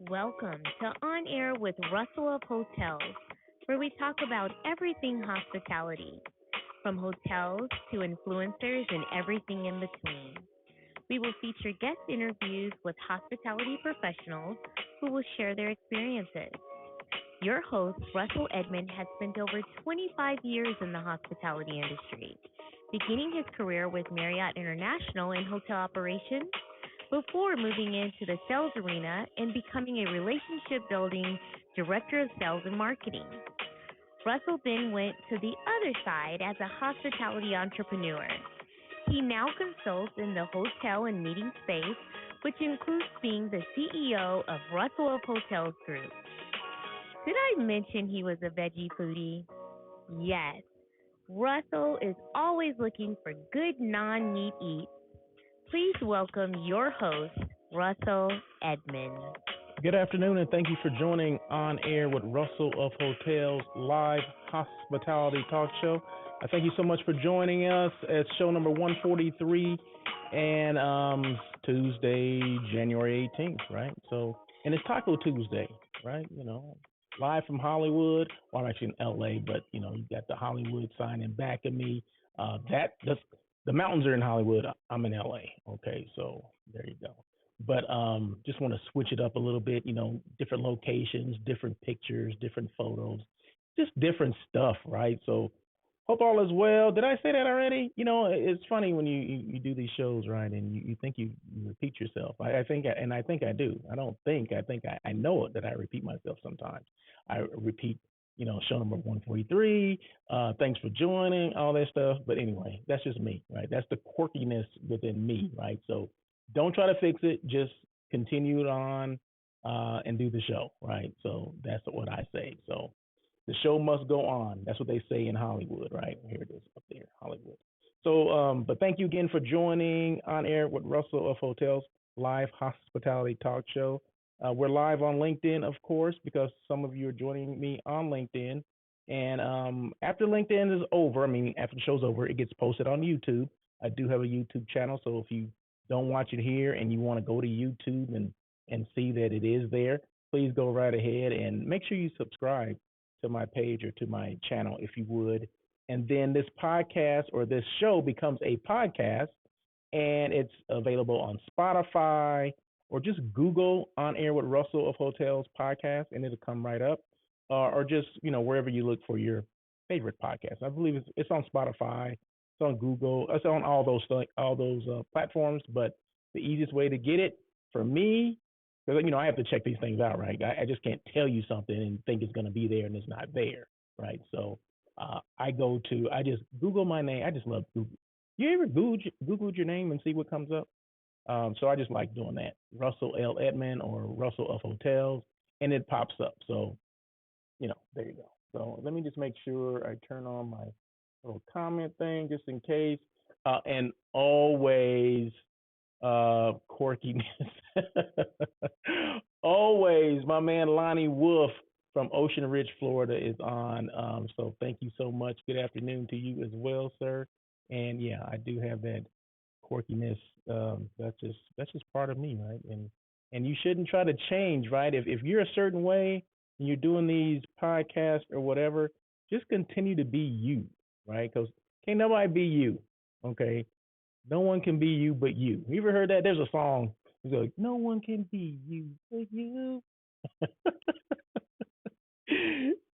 Welcome to On Air with Russell of Hotels, where we talk about everything hospitality, from hotels to influencers and everything in between. We will feature guest interviews with hospitality professionals who will share their experiences. Your host, Russell Edmond, has spent over 25 years in the hospitality industry, beginning his career with Marriott International in hotel operations before moving into the sales arena and becoming a relationship building director of sales and marketing. Russell then went to the other side as a hospitality entrepreneur. He now consults in the hotel and meeting space, which includes being the CEO of Russell of Hotels Group. Did I mention he was a veggie foodie? Yes. Russell is always looking for good non meat eats. Please welcome your host, Russell Edmond. Good afternoon, and thank you for joining On Air with Russell of Hotels live hospitality talk show. I thank you so much for joining us at show number 143 and Tuesday, January 18th, right? So, and it's Taco Tuesday, right? Live from Hollywood. Well, I'm actually in LA, but you got the Hollywood sign in back of me. That's the mountains are in Hollywood. I'm in LA. Okay, so there you go. But just want to switch it up a little bit. Different locations, different pictures, different photos, just different stuff, right? So hope all is well. Did I say that already? It's funny when you do these shows, right? And you think you repeat yourself. I think I do. I don't think. I know that I repeat myself sometimes. I repeat, show number 143. Thanks for joining, all that stuff. But anyway, that's just me, right? That's the quirkiness within me, right? So don't try to fix it. Just continue it on and do the show, right? So that's what I say. So the show must go on. That's what they say in Hollywood, right? Here it is up there, Hollywood. So, but thank you again for joining On Air with Russell of Hotels live hospitality talk show. We're live on LinkedIn, of course, because some of you are joining me on LinkedIn. And after LinkedIn is over, after the show's over, it gets posted on YouTube. I do have a YouTube channel, so if you don't watch it here and you want to go to YouTube and see that it is there, please go right ahead and make sure you subscribe to my page or to my channel if you would. And then this podcast or this show becomes a podcast, and it's available on Spotify, or just Google On Air with Russell of Hotels podcast, and it'll come right up. Or just, wherever you look for your favorite podcast. I believe it's on Spotify, it's on Google, it's on all those platforms. But the easiest way to get it for me, because I have to check these things out, right? I just can't tell you something and think it's going to be there and it's not there, right? So I just Google my name. I just love Google. You ever Googled your name and see what comes up? So I just like doing that. Russell L. Edmond or Russell of Hotels, and it pops up. So, there you go. So let me just make sure I turn on my little comment thing just in case. And always quirkiness. Always, my man Lonnie Wolf from Ocean Ridge, Florida is on. So thank you so much. Good afternoon to you as well, sir. And yeah, I do have that quirkiness. That's just part of me, right? And you shouldn't try to change, right? If you're a certain way and you're doing these podcasts or whatever, just continue to be you, right? Because can't nobody be you, okay? No one can be you but you. You ever heard that? There's a song. It's like, no one can be you but you.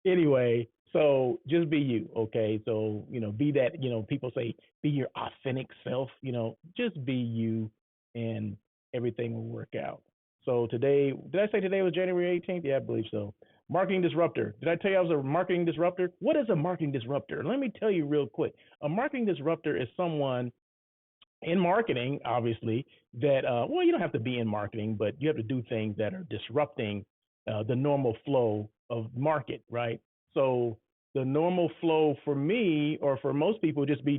Anyway, so just be you, okay? So, be that, people say be your authentic self, just be you and everything will work out. So today, did I say today was January 18th? Yeah, I believe so. Marketing disruptor. Did I tell you I was a marketing disruptor? What is a marketing disruptor? Let me tell you real quick. A marketing disruptor is someone in marketing, obviously, that, you don't have to be in marketing, but you have to do things that are disrupting the normal flow of market, right? So the normal flow for me or for most people just be,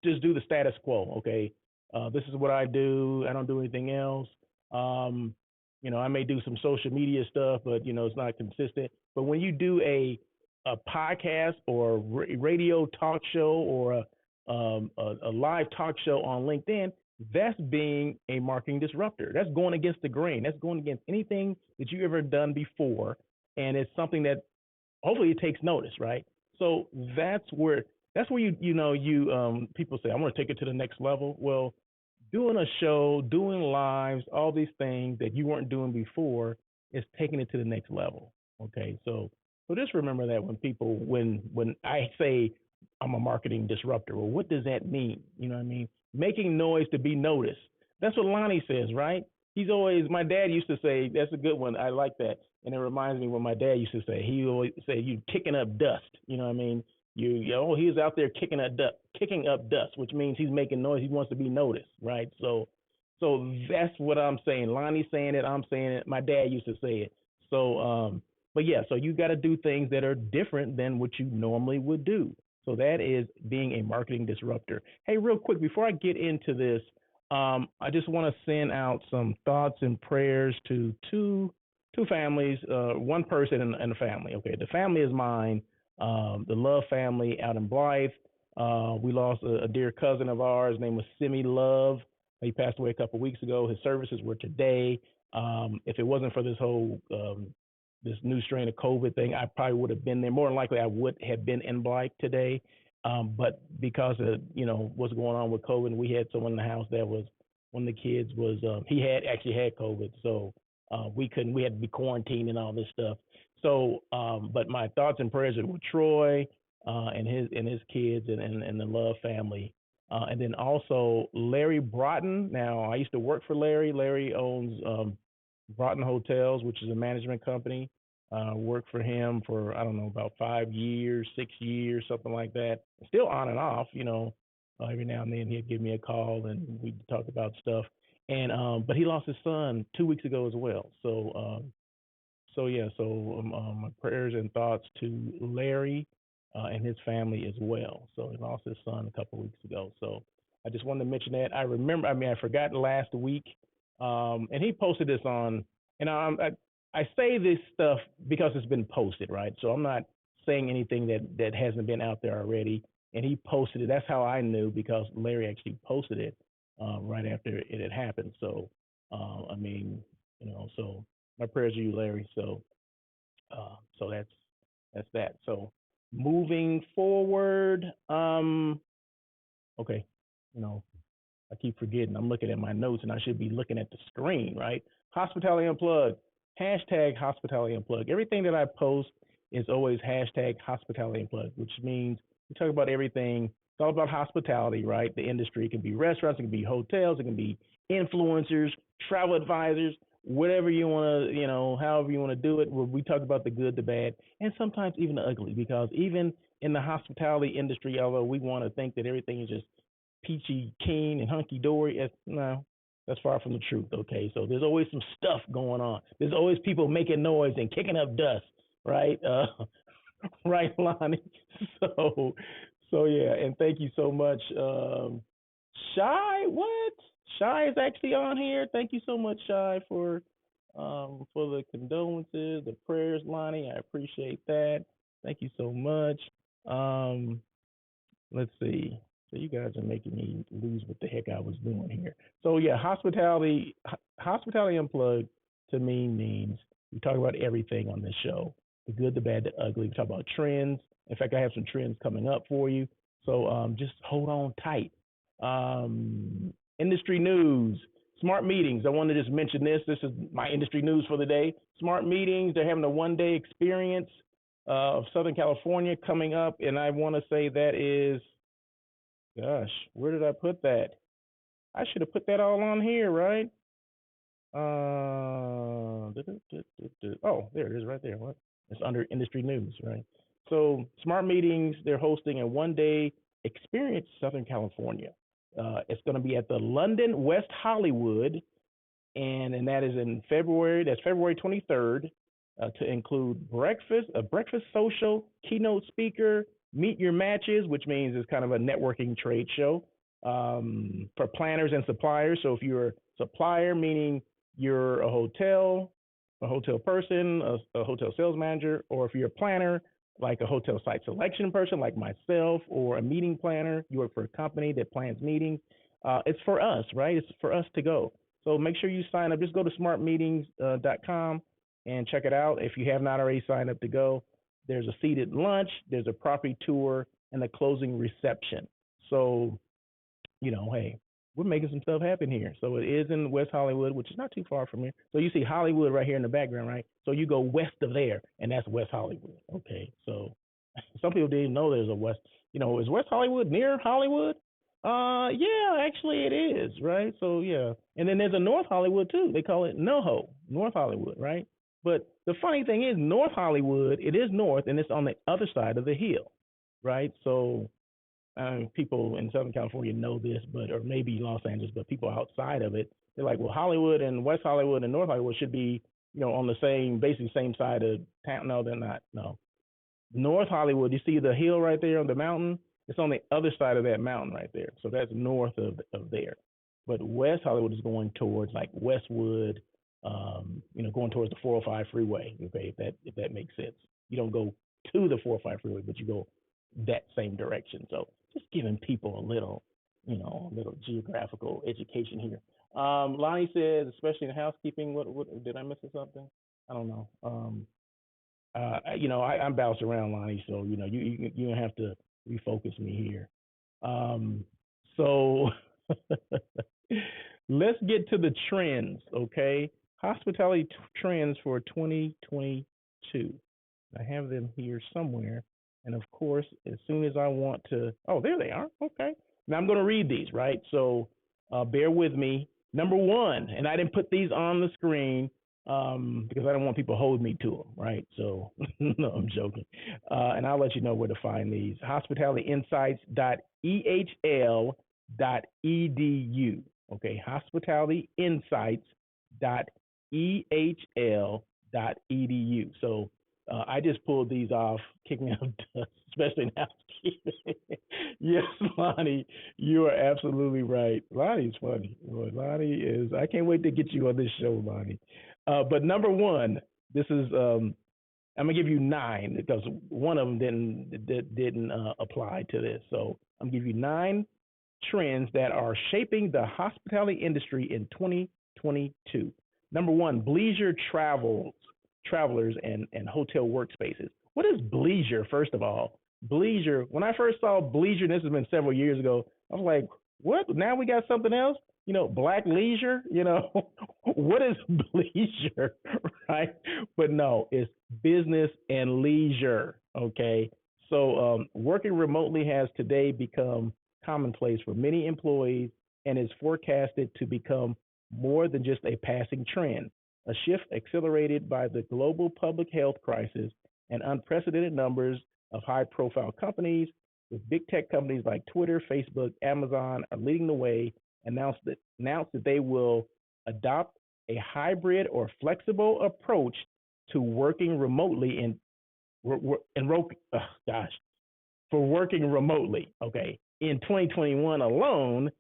just do the status quo. Okay. This is what I do. I don't do anything else. I may do some social media stuff, but it's not consistent. But when you do a podcast or radio talk show or a live talk show on LinkedIn, That's being a marketing disruptor. That's going against the grain. That's going against anything that you ever done before, and it's something that hopefully it takes notice, right? So that's where you people say I want to take it to the next level. Well, doing a show, doing lives, all these things that you weren't doing before is taking it to the next level. Okay, so just remember that when I say I'm a marketing disruptor, well, what does that mean? You know what I mean? Making noise to be noticed. That's what Lonnie says, right? He's always my dad used to say that's a good one. I like that, and it reminds me what my dad used to say. He always say you kicking up dust. You know what I mean? He was out there kicking up dust, which means he's making noise. He wants to be noticed, right? So that's what I'm saying. Lonnie's saying it. I'm saying it. My dad used to say it. But yeah, so you got to do things that are different than what you normally would do. So that is being a marketing disruptor. Hey, real quick before I get into this, I just want to send out some thoughts and prayers to two families, one person and a family. Okay, the family is mine, the Love family out in Blythe. We lost a dear cousin of ours named was Simi Love. He passed away a couple of weeks ago. His services were today. If it wasn't for this new strain of COVID thing, I probably would have been there. More than likely, I would have been in Blythe today. But because of what's going on with COVID, we had someone in the house that was one of the kids was he had actually had COVID, so we couldn't. We had to be quarantined and all this stuff. So, but my thoughts and prayers are with Troy and his kids and the Love family. And then also Larry Broughton. Now, I used to work for Larry. Larry owns Broughton Hotels, which is a management company. Worked for him for I don't know about 5 years, 6 years, something like that. Still on and off, every now and then he'd give me a call and we'd talk about stuff. And but he lost his son 2 weeks ago as well. So yeah, my prayers and thoughts to Larry and his family as well. So he lost his son a couple of weeks ago. So I just wanted to mention that. I remember, I forgot last week, and he posted this on, and I say this stuff because it's been posted, right? So I'm not saying anything that hasn't been out there already. And he posted it. That's how I knew because Larry actually posted it right after it had happened. So I mean, so my prayers to you, Larry. So that's that. So moving forward, okay, you know, I keep forgetting. I'm looking at my notes and I should be looking at the screen, right? Hospitality Unplugged, hashtag Hospitality Unplugged. Everything that I post is always hashtag Hospitality Unplugged, which means we talk about everything. It's all about hospitality, right? The industry. It can be restaurants, it can be hotels, it can be influencers, travel advisors, whatever you want to, however you want to do it. We talk about the good, the bad, and sometimes even the ugly, because even in the hospitality industry, although we want to think that everything is just peachy keen and hunky dory, no, that's far from the truth. Okay, so there's always some stuff going on. There's always people making noise and kicking up dust, right? Right, Lonnie. So, so yeah, and thank you so much, Shy. What? Shy is actually on here. Thank you so much, Shy, for the condolences, the prayers, Lonnie. I appreciate that. Thank you so much. Um, let's see. So you guys are making me lose what the heck I was doing here. So yeah, hospitality unplugged to me means we talk about everything on this show: the good, the bad, the ugly. We talk about trends. In fact, I have some trends coming up for you. So just hold on tight. Industry news, smart meetings. I want to just mention this. This is my industry news for the day. Smart meetings. They're having a one-day experience of Southern California coming up, and I want to say that is, gosh, where did I put that? I should have put that all on here, right? Oh, there it is right there. What? It's under industry news, right? So, smart meetings, they're hosting a one-day experience Southern California. It's going to be at the London West Hollywood, and that is in February. That's February 23rd. To include a breakfast social, keynote speaker, meet your matches, which means it's kind of a networking trade show for planners and suppliers. So if you're a supplier, meaning you're a hotel person, a hotel sales manager, or if you're a planner, like a hotel site selection person like myself, or a meeting planner, you work for a company that plans meetings, It's for us, right? It's for us to go. So make sure you sign up. Just go to smartmeetings.com and check it out. If you have not already signed up to go, there's a seated lunch, there's a property tour, and a closing reception. So, hey, we're making some stuff happen here. So it is in West Hollywood, which is not too far from here. So you see Hollywood right here in the background, right? So you go west of there, and that's West Hollywood. Okay, so some people didn't know there's a West. Is West Hollywood near Hollywood? Yeah, actually it is, right? So yeah, and then there's a North Hollywood too. They call it NoHo, North Hollywood, right? But the funny thing is, North Hollywood, it is north, and it's on the other side of the hill, right? So people in Southern California know this, but or maybe Los Angeles, but people outside of it, they're like, well, Hollywood and West Hollywood and North Hollywood should be, on the same, basically same side of town. No, they're not. No, North Hollywood, you see the hill right there on the mountain? It's on the other side of that mountain right there. So that's north of there. But West Hollywood is going towards like Westwood, going towards the 405 freeway. Okay, if that makes sense. You don't go to the 405 freeway, but you go that same direction. So just giving people a little geographical education here. Lonnie says, especially in housekeeping. What did I miss something? I don't know. I'm bounced around, Lonnie, so you don't have to refocus me here. So let's get to the trends, okay? Hospitality trends for 2022. I have them here somewhere, and of course, as soon as I want to, oh, there they are. Okay, now I'm going to read these, right? So bear with me. Number one, and I didn't put these on the screen because I don't want people holding me to them, right? So, no, I'm joking. And I'll let you know where to find these. Hospitalityinsights.ehl.edu. Okay, hospitalityinsights.ehl.edu. So, I just pulled these off, kicking up dust, especially in housekeeping. Yes, Lonnie, you are absolutely right. Lonnie's funny. Boy, Lonnie is, I can't wait to get you on this show, Lonnie. But number one, this is I'm gonna give you nine because one of them didn't apply to this. So I'm gonna give you nine trends that are shaping the hospitality industry in 2022. Number one, bleisure travelers and hotel workspaces. What is bleisure, first of all? Bleisure, when I first saw bleisure, and this has been several years ago, I was like, what? Now we got something else? Black leisure, what is bleisure, right? But no, it's business and leisure, okay? So working remotely has today become commonplace for many employees and is forecasted to become more than just a passing trend, a shift accelerated by the global public health crisis and unprecedented numbers of high profile companies, with big tech companies like Twitter, Facebook, Amazon are leading the way, announced that they will adopt a hybrid or flexible approach to working remotely for working remotely. Okay, in 2021 alone,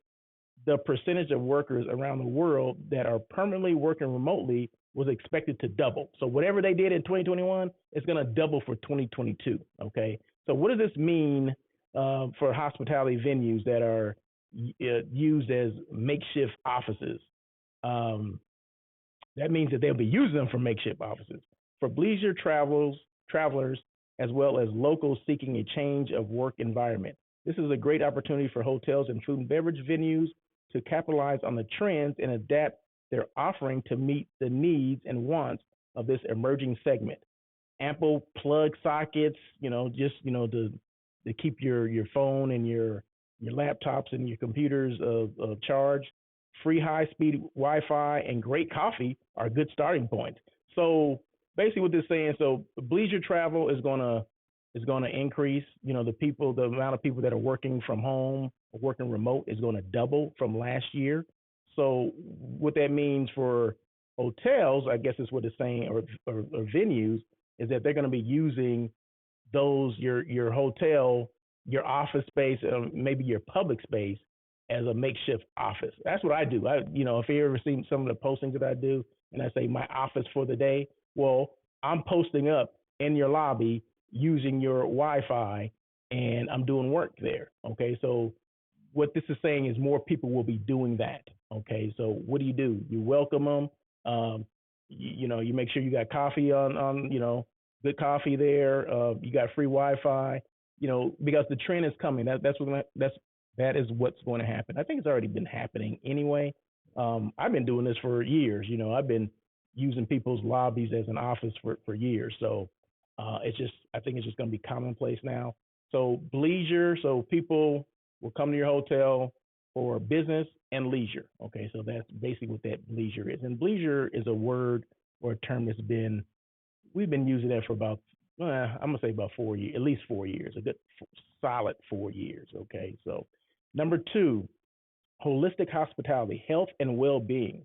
the percentage of workers around the world that are permanently working remotely was expected to double. So whatever they did in 2021, it's going to double for 2022. Okay. So what does this mean for hospitality venues that are used as makeshift offices? That means that they'll be using them for makeshift offices for leisure travelers, as well as locals seeking a change of work environment. This is a great opportunity for hotels and food and beverage venues to capitalize on the trends and adapt their offering to meet the needs and wants of this emerging segment. Ample plug sockets, to keep your phone and your laptops and your computers of charge. Free high speed Wi-Fi and great coffee are good starting points. So basically, what this is saying, so leisure travel is gonna increase. The amount of people that are working from home or working remote is going to double from last year. So what that means for hotels, I guess is what it's saying, or venues, is that they're going to be using those your hotel, your office space, maybe your public space as a makeshift office. That's what I do. If you ever seen some of the postings that I do, and I say my office for the day, well, I'm posting up in your lobby using your Wi-Fi, and I'm doing work there. Okay, so what this is saying is more people will be doing that. Okay, so what do? You welcome them. You make sure you got coffee on good coffee there. You got free Wi-Fi. Because the trend is coming. That is what's going to happen. I think it's already been happening anyway. I've been doing this for years. I've been using people's lobbies as an office for years. So I think it's just going to be commonplace now. So bleisure, so people will come to your hotel for business and leisure. Okay, so that's basically what that bleisure is. And bleisure is a word or a term we've been using that for about, I'm gonna say about 4 years, at least 4 years, a good solid 4 years. Okay, so number two, holistic hospitality, health and well-being.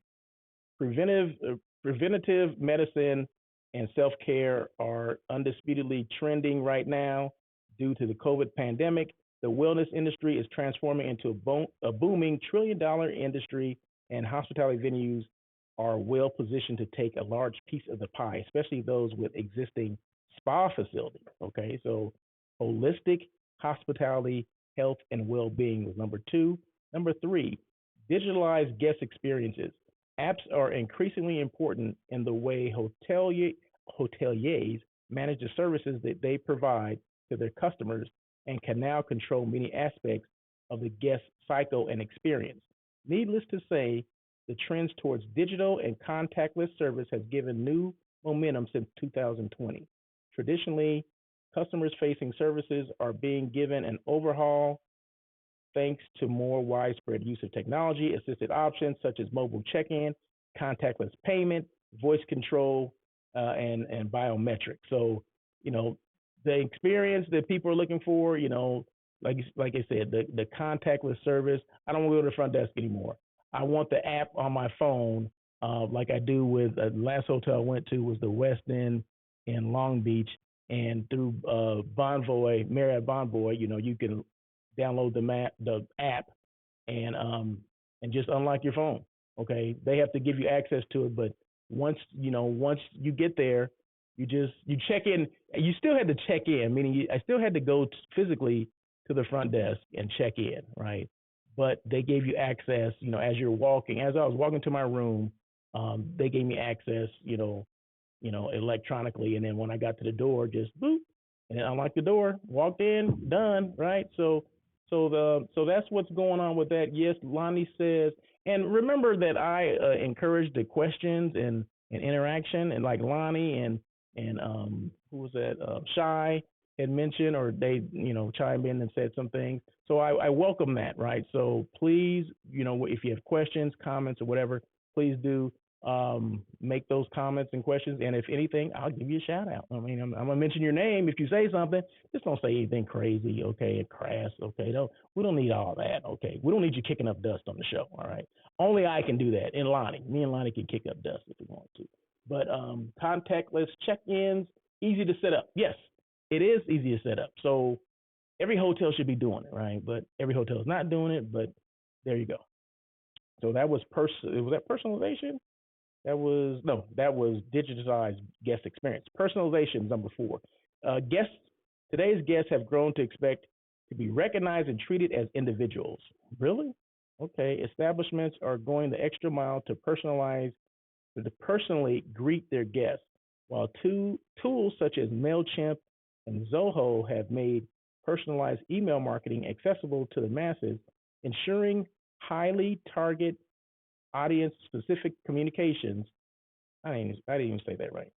Preventative medicine and self-care are undisputedly trending right now due to the COVID pandemic. The wellness industry is transforming into a booming trillion-dollar industry, and hospitality venues are well positioned to take a large piece of the pie, especially those with existing spa facilities. Okay, so holistic hospitality, health, and well-being was number two. Number three, digitalized guest experiences. Apps are increasingly important in the way hoteliers manage the services that they provide to their customers and can now control many aspects of the guest cycle and experience. Needless to say, the trends towards digital and contactless service has given new momentum since 2020. Traditionally, customers facing services are being given an overhaul thanks to more widespread use of technology assisted options such as mobile check-in, contactless payment, voice control, and biometrics. So, the experience that people are looking for, like I said, the contactless service. I don't want to go to the front desk anymore. I want the app on my phone, like I do with the last hotel I went to was the West End in Long Beach, and through Marriott Bonvoy, you can download the app and just unlock your phone. Okay, they have to give you access to it, but once you get there, you check in. You still had to check in, meaning I still had to go physically to the front desk and check in, right? But they gave you access, as you're walking. As I was walking to my room, they gave me access, electronically, and then when I got to the door, just boop, and then unlocked the door, walked in, done, right? So that's what's going on with that. Yes, Lonnie says, and remember that I encourage the questions and interaction, and like Lonnie and who was that? Shy had mentioned, or they chimed in and said some things. So I welcome that, right? So please, if you have questions, comments, or whatever, please do make those comments and questions. And if anything, I'll give you a shout out. I mean, I'm gonna mention your name if you say something. Just don't say anything crazy, okay, and crass, okay. We don't need all that, okay. We don't need you kicking up dust on the show, all right. Only I can do that. And Lonnie, me and Lonnie can kick up dust if we want to. But contactless check-ins, easy to set up. Yes, it is easy to set up. So every hotel should be doing it, right? But every hotel is not doing it. But there you go. So that was personalization. That was digitized guest experience. Personalization, number four. Today's guests have grown to expect to be recognized and treated as individuals. Really? Okay. Establishments are going the extra mile to personally greet their guests, while tools such as MailChimp and Zoho have made personalized email marketing accessible to the masses, ensuring highly target audience-specific communications. I didn't even say that right.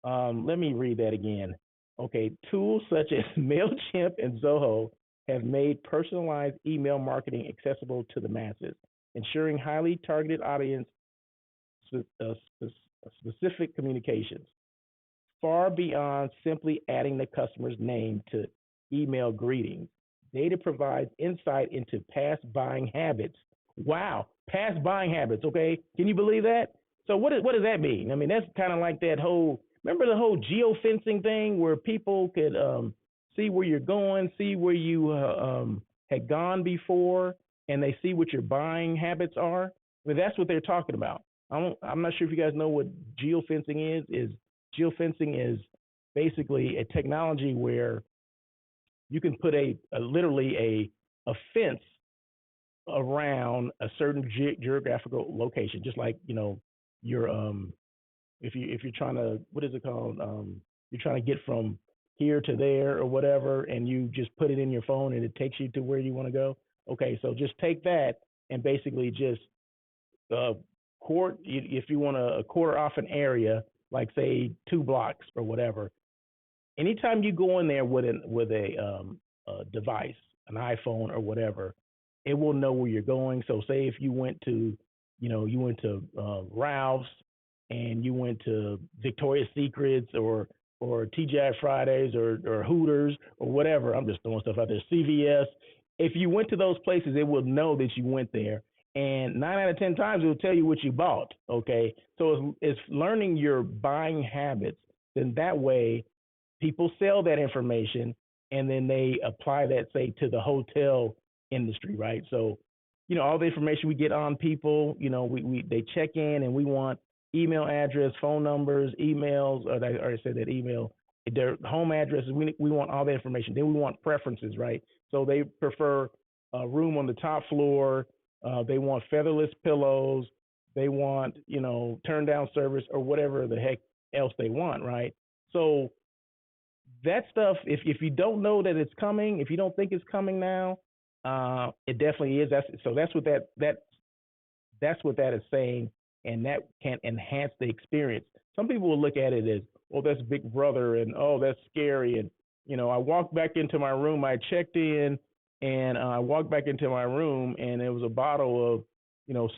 Let me read that again. Okay, tools such as MailChimp and Zoho have made personalized email marketing accessible to the masses, ensuring highly targeted audience-specific communications. Far beyond simply adding the customer's name to email greetings, data provides insight into past buying habits. Wow, past buying habits. Okay, can you believe that? So what does that mean? I mean, that's kind of like that whole. Remember the whole Geo Fencing thing, where people could see where you're going, see where you had gone before, and they see what your buying habits are. I mean, that's what they're talking about. I'm not sure if you guys know what Geo Fencing is. Geo Fencing is basically a technology where you can put literally a fence around a certain geographical location, just like your if you're trying to, what is it called, you're trying to get from here to there or whatever, and you just put it in your phone and it takes you to where you want to go. Okay, so just take that and basically just uh, if you want a quarter off an area, like say 2 blocks or whatever. Anytime you go in there with a device, an iPhone or whatever, it will know where you're going. So say if you went to, Ralph's, and you went to Victoria's Secrets or TGI Fridays or Hooters or whatever. I'm just throwing stuff out there. CVS. If you went to those places, it will know that you went there, and 9 out of 10 times it will tell you what you bought. Okay, so it's learning your buying habits. Then that way people sell that information, and then they apply that, say, to the hotel industry, right? So all the information we get on people, we they check in, and we want email address, phone numbers, emails, or I already said that, email, their home addresses. We want all that information. Then we want preferences, right? So they prefer a room on the top floor. They want featherless pillows. They want turn down service or whatever the heck else they want, right? So that stuff, if you don't know that it's coming, if you don't think it's coming now, it definitely is. That's what that's what that is saying, and that can enhance the experience. Some people will look at it as, oh, that's Big Brother, and oh, that's scary, and I walked back into my room, I checked in, and I walked back into my room, and there was a bottle of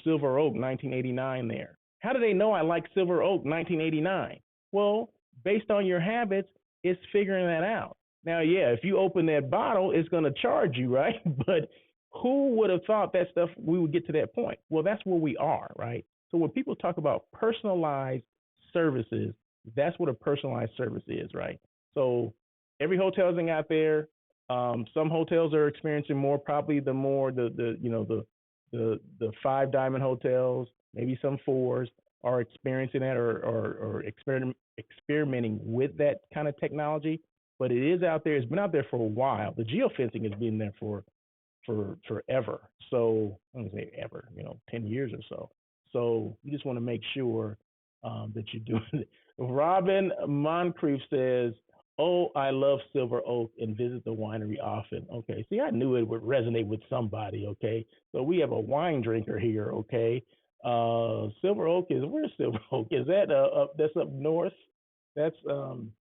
Silver Oak 1989 there. How do they know I like Silver Oak 1989? Well, based on your habits, it's figuring that out. Now, yeah, if you open that bottle, it's going to charge you, right? But who would have thought that stuff we would get to that point? Well, that's where we are, right? So when people talk about personalized services, that's what a personalized service is, right? So every hotel isn't out there. Some hotels are experiencing more, probably the 5 diamond hotels, maybe some 4s are experiencing that, or experimenting with that kind of technology. But it is out there. It's been out there for a while. The geo fencing has been there for forever. So I'm gonna say ever, 10 years or so. So you just want to make sure that you're doing it. Robin Moncrief says, "Oh, I love Silver Oak and visit the winery often." Okay, see, I knew it would resonate with somebody. Okay, so we have a wine drinker here. Okay, Silver Oak where's Silver Oak? Is that that's up north? That's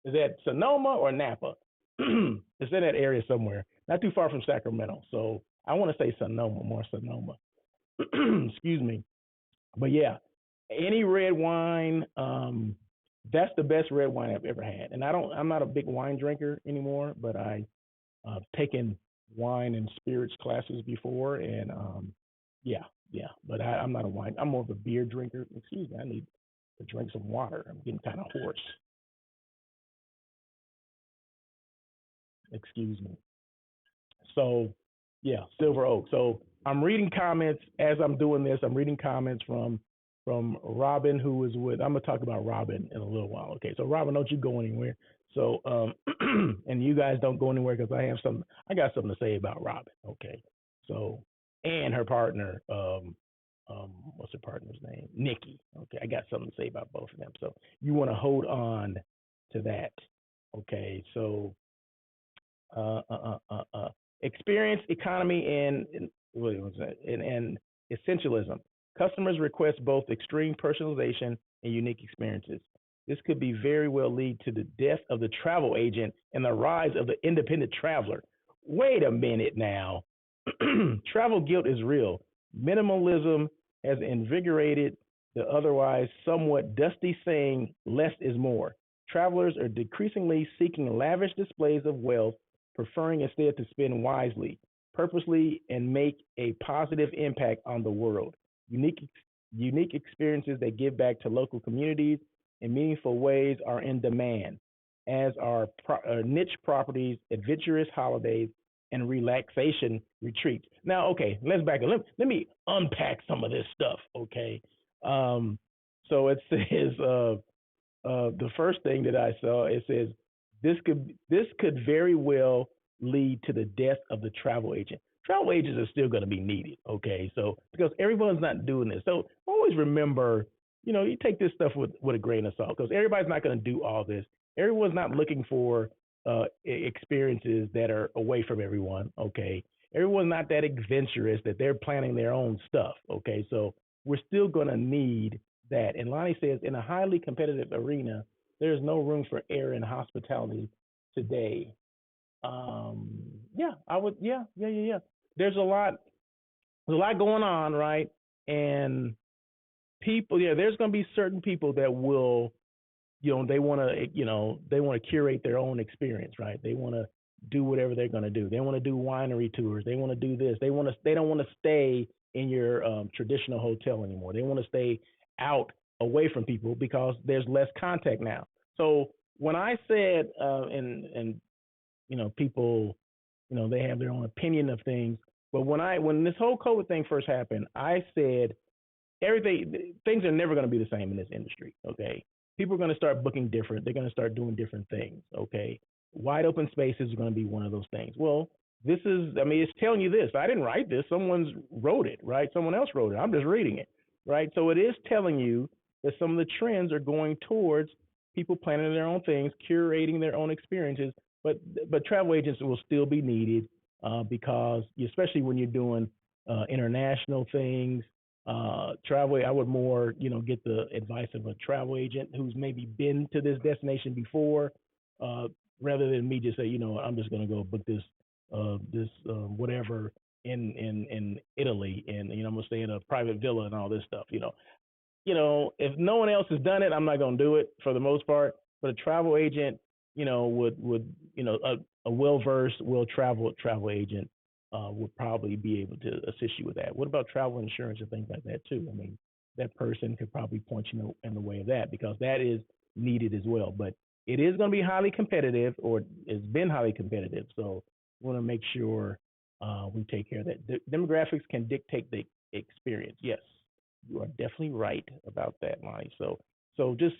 is that Sonoma or Napa? It's in that area somewhere, not too far from Sacramento. So I want to say Sonoma, more Sonoma. Excuse me. But yeah, any red wine, that's the best red wine I've ever had. And I'm not a big wine drinker anymore, but I've taken wine and spirits classes before, and yeah, yeah. But I'm not a wine. I'm more of a beer drinker. Excuse me, I need to drink some water. I'm getting kind of hoarse. Excuse me. So, yeah, Silver Oak. So I'm reading comments as I'm doing this. I'm reading comments from Robin, who is with. I'm gonna talk about Robin in a little while. Okay, so Robin, don't you go anywhere. So, and you guys don't go anywhere because I got something to say about Robin. Okay, so and her partner, what's her partner's name? Nikki. Okay, I got something to say about both of them. So you want to hold on to that. Okay, so uh, uh, uh, uh, experience economy and what was that? And essentialism. Customers request both extreme personalization and unique experiences. This could be very well lead to the death of the travel agent and the rise of the independent traveler. Wait a minute now. Travel guilt is real. Minimalism has invigorated the otherwise somewhat dusty saying, less is more. Travelers are decreasingly seeking lavish displays of wealth, preferring instead to spend wisely, purposely, and make a positive impact on the world. Unique, unique experiences that give back to local communities in meaningful ways are in demand, as are niche properties, adventurous holidays, and relaxation retreats. Now, okay, let's back up. Let me unpack some of this stuff, okay? Um, so it says the first thing that I saw, it says this could very well lead to the death of the travel agent. travel agents are still going to be needed. Okay, so because everyone's not doing this, so always remember, you take this stuff with a grain of salt because everybody's not going to do all this. Everyone's not looking for experiences that are away from everyone. Okay, everyone's not that adventurous that they're planning their own stuff. Okay, so we're still going to need that. And Lonnie says, in a highly competitive arena, there's no room for air and hospitality today. Um, yeah, I would. Yeah, yeah, yeah, yeah. There's a lot. There's a lot going on, right? And people, yeah, there's going to be certain people that will, they want to curate their own experience, right? They want to do whatever they're going to do. They want to do winery tours. They want to do this. They don't want to stay in your traditional hotel anymore. They want to stay out away from people because there's less contact now. So when I said, and people, they have their own opinion of things. But when this whole COVID thing first happened, I said everything things are never going to be the same in this industry. Okay, people are going to start booking different. They're going to start doing different things. Okay, wide open spaces are going to be one of those things. Well, this is, I mean, it's telling you this. I didn't write this. Someone's wrote it, right? Someone else wrote it. I'm just reading it, right? So it is telling you that some of the trends are going towards people planning their own things, curating their own experiences. But travel agents will still be needed because especially when you're doing international things, travel. I would more, get the advice of a travel agent who's maybe been to this destination before, uh, rather than me just say, I'm just going to go book this whatever in Italy, and I'm gonna stay in a private villa and all this stuff. If no one else has done it, I'm not going to do it for the most part. But a travel agent, would a well versed, well traveled travel agent would probably be able to assist you with that. What about travel insurance and things like that too? I mean, that person could probably point you in the way of that because that is needed as well. But it is going to be highly competitive, or it's been highly competitive. So we want to make sure we take care of that. Demographics can dictate the experience. Yes, you are definitely right about that, Lonnie. So just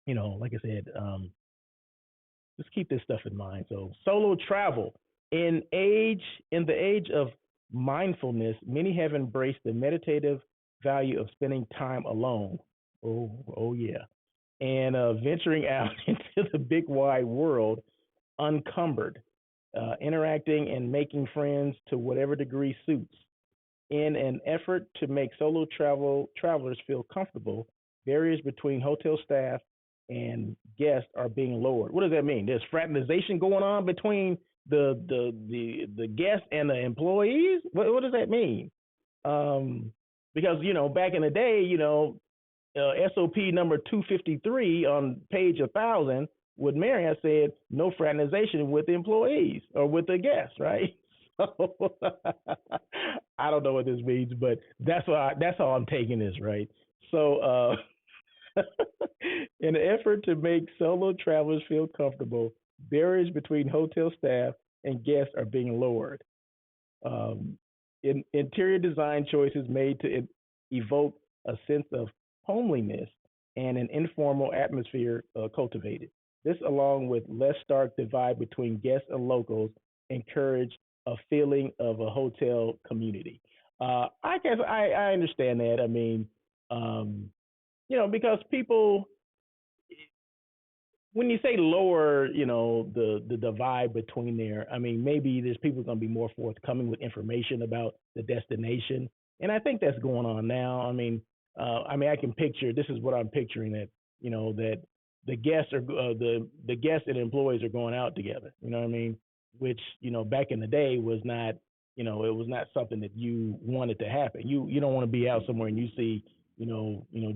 like I said, just keep this stuff in mind. So solo travel in the age of mindfulness, many have embraced the meditative value of spending time alone. Oh yeah, and venturing out into the big wide world uncumbered, interacting and making friends to whatever degree suits. In an effort to make solo travelers feel comfortable, barriers between hotel staff and guests are being lowered. What does that mean? There's fraternization going on between the guests and the employees. What does that mean? Because back in the day, SOP number 253 on page 1,000 with Marriott said no fraternization with the employees or with the guests, right? So I don't know what this means, but that's how I'm taking this, right? So in an effort to make solo travelers feel comfortable, barriers between hotel staff and guests are being lowered. Interior design choices made to evoke a sense of homeliness and an informal atmosphere cultivated. This, along with less stark divide between guests and locals, encourage a feeling of a hotel community. I guess I understand that. I mean, um, because people, when you say lower, the divide between there, I mean, maybe there's people going to be more forthcoming with information about the destination, and I think that's going on now. I mean, I can picture. This is what I'm picturing, that that the guests are the guests and employees are going out together. You know what I mean? Which back in the day was not, it was not something that you wanted to happen. You don't want to be out somewhere and you see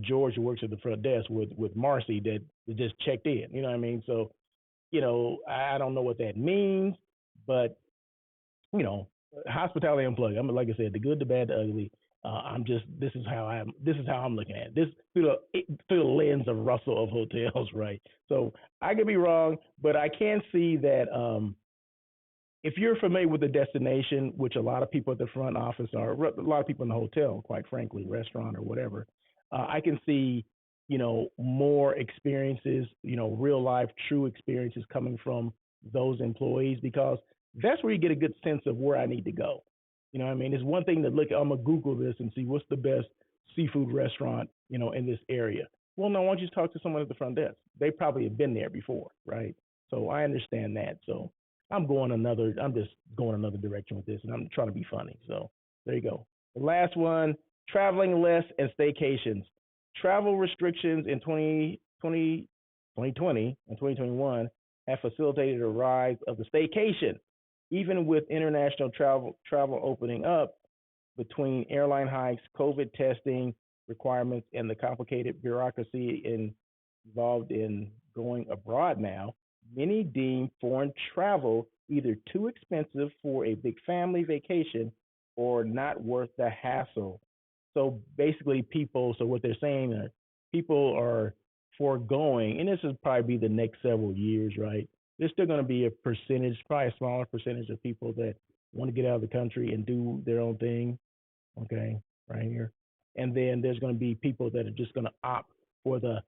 George, who works at the front desk, with Marcy that just checked in. You know what I mean? So I don't know what that means, but you know, hospitality unplugged. I'm like I said, the good, the bad, the ugly. I'm just this is how I'm looking at it. This through the lens of Russell of hotels, right? So I could be wrong, but I can see that if you're familiar with the destination, which a lot of people at the front office are, a lot of people in the hotel, quite frankly, restaurant or whatever, I can see, more experiences, real life, true experiences coming from those employees because That's where you get a good sense of where I need to go. You know what I mean? It's one thing to look, I'm going to Google this and see what's the best seafood restaurant, in this area. Well, no, why don't you talk to someone at the front desk? They probably have been there before, right? So I understand that. So I'm just going another direction with this, and I'm trying to be funny. So there you go. The last one, traveling less and staycations. Travel restrictions in 2020 and 2021 have facilitated a rise of the staycation. Even with international travel opening up, between airline hikes, COVID testing requirements, and the complicated bureaucracy involved in going abroad now, many deem foreign travel either too expensive for a big family vacation or not worth the hassle. So basically, so what they're saying is people are foregoing, and this will probably be the next several years, right? There's still going to be a percentage, probably a smaller percentage of people that want to get out of the country and do their own thing, okay, right here. And then there's going to be people that are just going to opt for the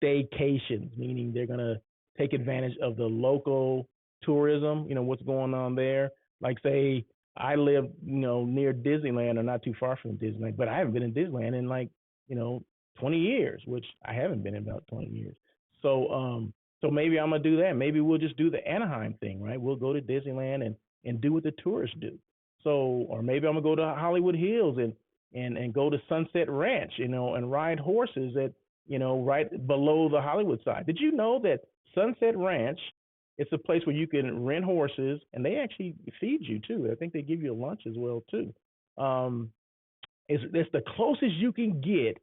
staycations, meaning they're going to take advantage of the local tourism, what's going on there. Like, say, I live, near Disneyland or not too far from Disneyland, but I haven't been in Disneyland in like, you know, 20 years, which I haven't been in about 20 years. So maybe I'm gonna do that. Maybe we'll just do the Anaheim thing, right? We'll go to Disneyland and do what the tourists do. So, or maybe I'm gonna go to Hollywood Hills and go to Sunset Ranch, and ride horses at, right below the Hollywood side. Did you know that Sunset Ranch, it's a place where you can rent horses and they actually feed you too. I think they give you a lunch as well too. Um, it's the closest you can get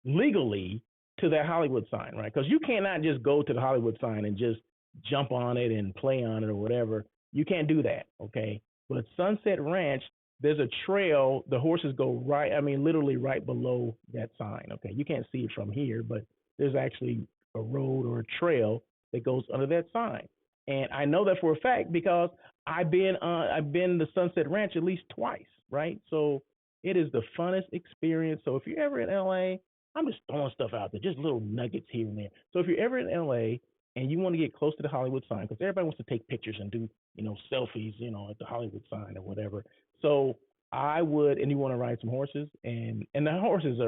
legally to that Hollywood sign, right? Because you cannot just go to the Hollywood sign and just jump on it and play on it or whatever. You can't do that, okay? But Sunset Ranch, there's a trail. The horses go right, I mean, literally right below that sign, okay? You can't see it from here, but there's actually a road or a trail that goes under that sign. And I know that for a fact because I've been to Sunset Ranch at least twice, right? So it is the funnest experience. So if you're ever in LA, I'm just throwing stuff out there, just little nuggets here and there. So if you're ever in LA and you want to get close to the Hollywood sign, because everybody wants to take pictures and do, selfies, at the Hollywood sign or whatever. So I would, and you want to ride some horses, and the horses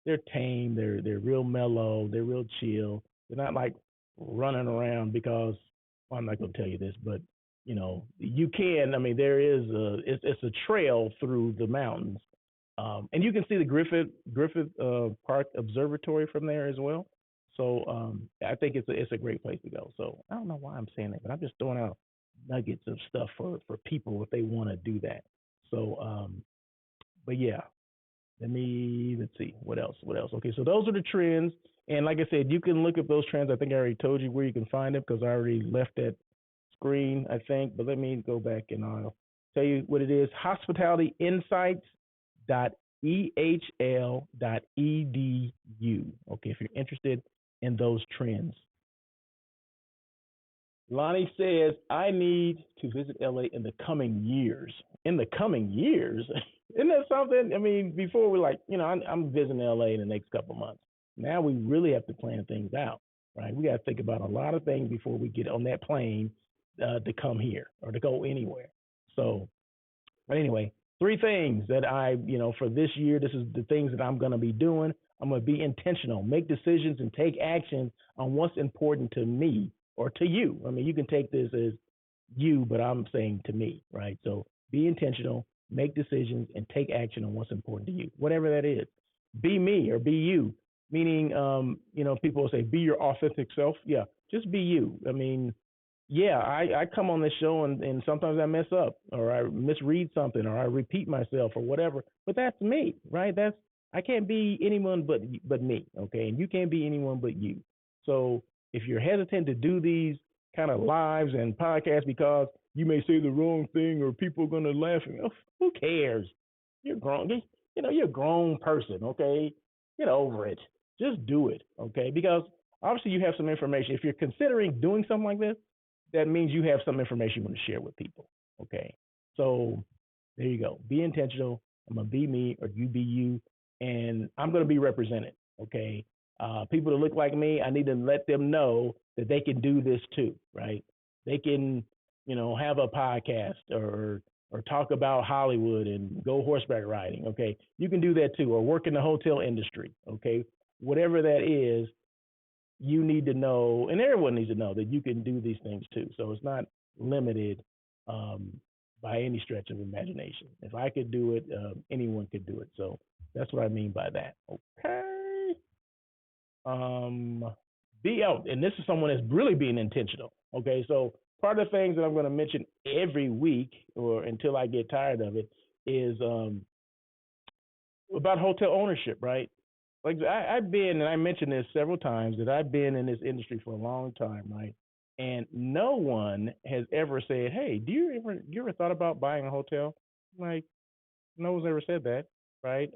they're tame, they're real mellow, they're real chill. They're not like running around because, well, I'm not going to tell you this, but you can. I mean, there is it's a trail through the mountains, and you can see the Griffith Park Observatory from there as well. So I think it's a great place to go. So I don't know why I'm saying that, but I'm just throwing out nuggets of stuff for people if they want to do that. So, but yeah, let's see what else. Okay, so those are the trends, and like I said, you can look up those trends. I think I already told you where you can find them because I already left that screen, I think. But let me go back and I'll tell you what it is. Hospitalityinsights.ehl.edu. Okay, if you're interested in those trends. Lonnie says, I need to visit LA in the coming years. In the coming years? Isn't that something? I mean, before we're like, I'm visiting LA in the next couple of months. Now we really have to plan things out, right? We got to think about a lot of things before we get on that plane to come here or to go anywhere. So, but anyway, three things that for this year, this is the things that I'm going to be doing. I'm going to be intentional, make decisions, and take action on what's important to me or to you. I mean, you can take this as you, but I'm saying to me, right? So be intentional, make decisions, and take action on what's important to you, whatever that is. Be me or be you, meaning, people will say, be your authentic self. Yeah, just be you. I mean, yeah, I come on this show and sometimes I mess up or I misread something or I repeat myself or whatever, but that's me, right? I can't be anyone but me, okay? And you can't be anyone but you. So if you're hesitant to do these kind of lives and podcasts because you may say the wrong thing or people are going to laugh, who cares? You're grown, you're a grown person, okay? Get over it. Just do it, okay? Because obviously you have some information. If you're considering doing something like this, that means you have some information you want to share with people, okay? So there you go. Be intentional. I'm going to be me or you be you, and I'm going to be represented, okay? People that look like me, I need to let them know that they can do this too, right? They can, have a podcast or talk about Hollywood and go horseback riding. Okay, you can do that too, or work in the hotel industry. Okay, whatever that is, you need to know, and everyone needs to know that you can do these things too. So it's not limited um, by any stretch of imagination. If I could do it, anyone could do it. So that's what I mean by that. Okay. Um, be out, and this is someone that's really being intentional. Okay, so part of the things that I'm going to mention every week, or until I get tired of it, is about hotel ownership, right? Like I've been, and I mentioned this several times, that I've been in this industry for a long time, right? And no one has ever said, "Hey, do you ever thought about buying a hotel?" Like, no one's ever said that, right?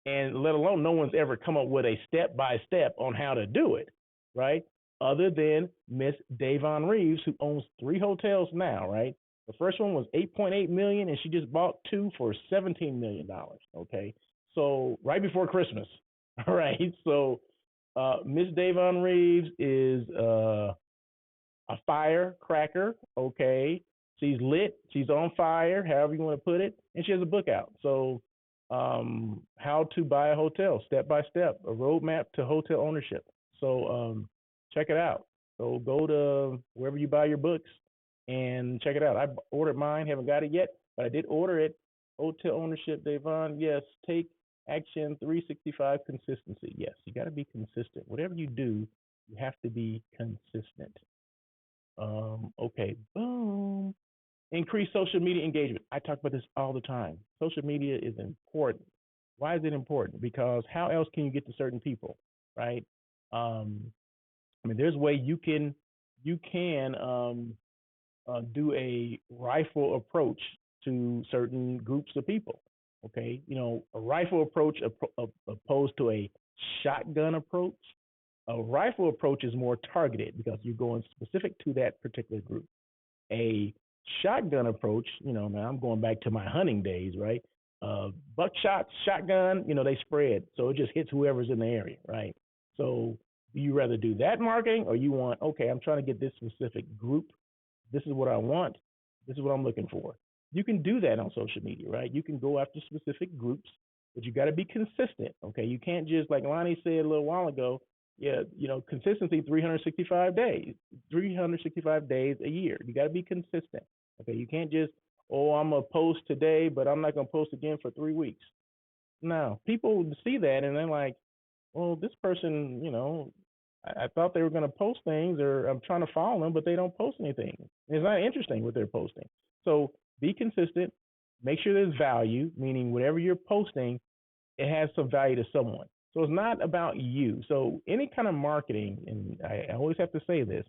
And let alone no one's ever come up with a step by step on how to do it, right? Other than Miss Davon Reeves, who owns 3 hotels now, right? The first one was 8.8 million, and she just bought 2 for $17 million. Okay, so right before Christmas, all right. So Miss Davon Reeves is a firecracker. Okay, she's lit. She's on fire. However you want to put it, and she has a book out. So, how to buy a hotel, step by step, a roadmap to hotel ownership. So, check it out. So go to wherever you buy your books and check it out. I ordered mine. Haven't got it yet, but I did order it. Hotel ownership, Davon. Yes, take action 365 consistency. Yes, you got to be consistent. Whatever you do, you have to be consistent. Okay, boom. Increase social media engagement. I talk about this all the time. Social media is important. Why is it important? Because how else can you get to certain people, right? Um, I mean, there's a way you can do a rifle approach to certain groups of people. Okay, a rifle approach opposed to a shotgun approach. A rifle approach is more targeted because you're going specific to that particular group. A shotgun approach, now I'm going back to my hunting days, right? Buckshot, shotgun, they spread. So it just hits whoever's in the area, right? So do you rather do that marketing, or you want, okay, I'm trying to get this specific group. This is what I want. This is what I'm looking for. You can do that on social media, right? You can go after specific groups, but you got to be consistent. Okay, you can't just, like Lonnie said a little while ago, yeah, consistency 365 days, 365 days a year. You got to be consistent. Okay, you can't just, oh, I'm gonna post today, but I'm not gonna post again for 3 weeks. No, people see that and they're like, well, this person, I thought they were going to post things, or I'm trying to follow them, but they don't post anything. It's not interesting what they're posting. So be consistent. Make sure there's value, meaning whatever you're posting, it has some value to someone. So it's not about you. So any kind of marketing, and I always have to say this,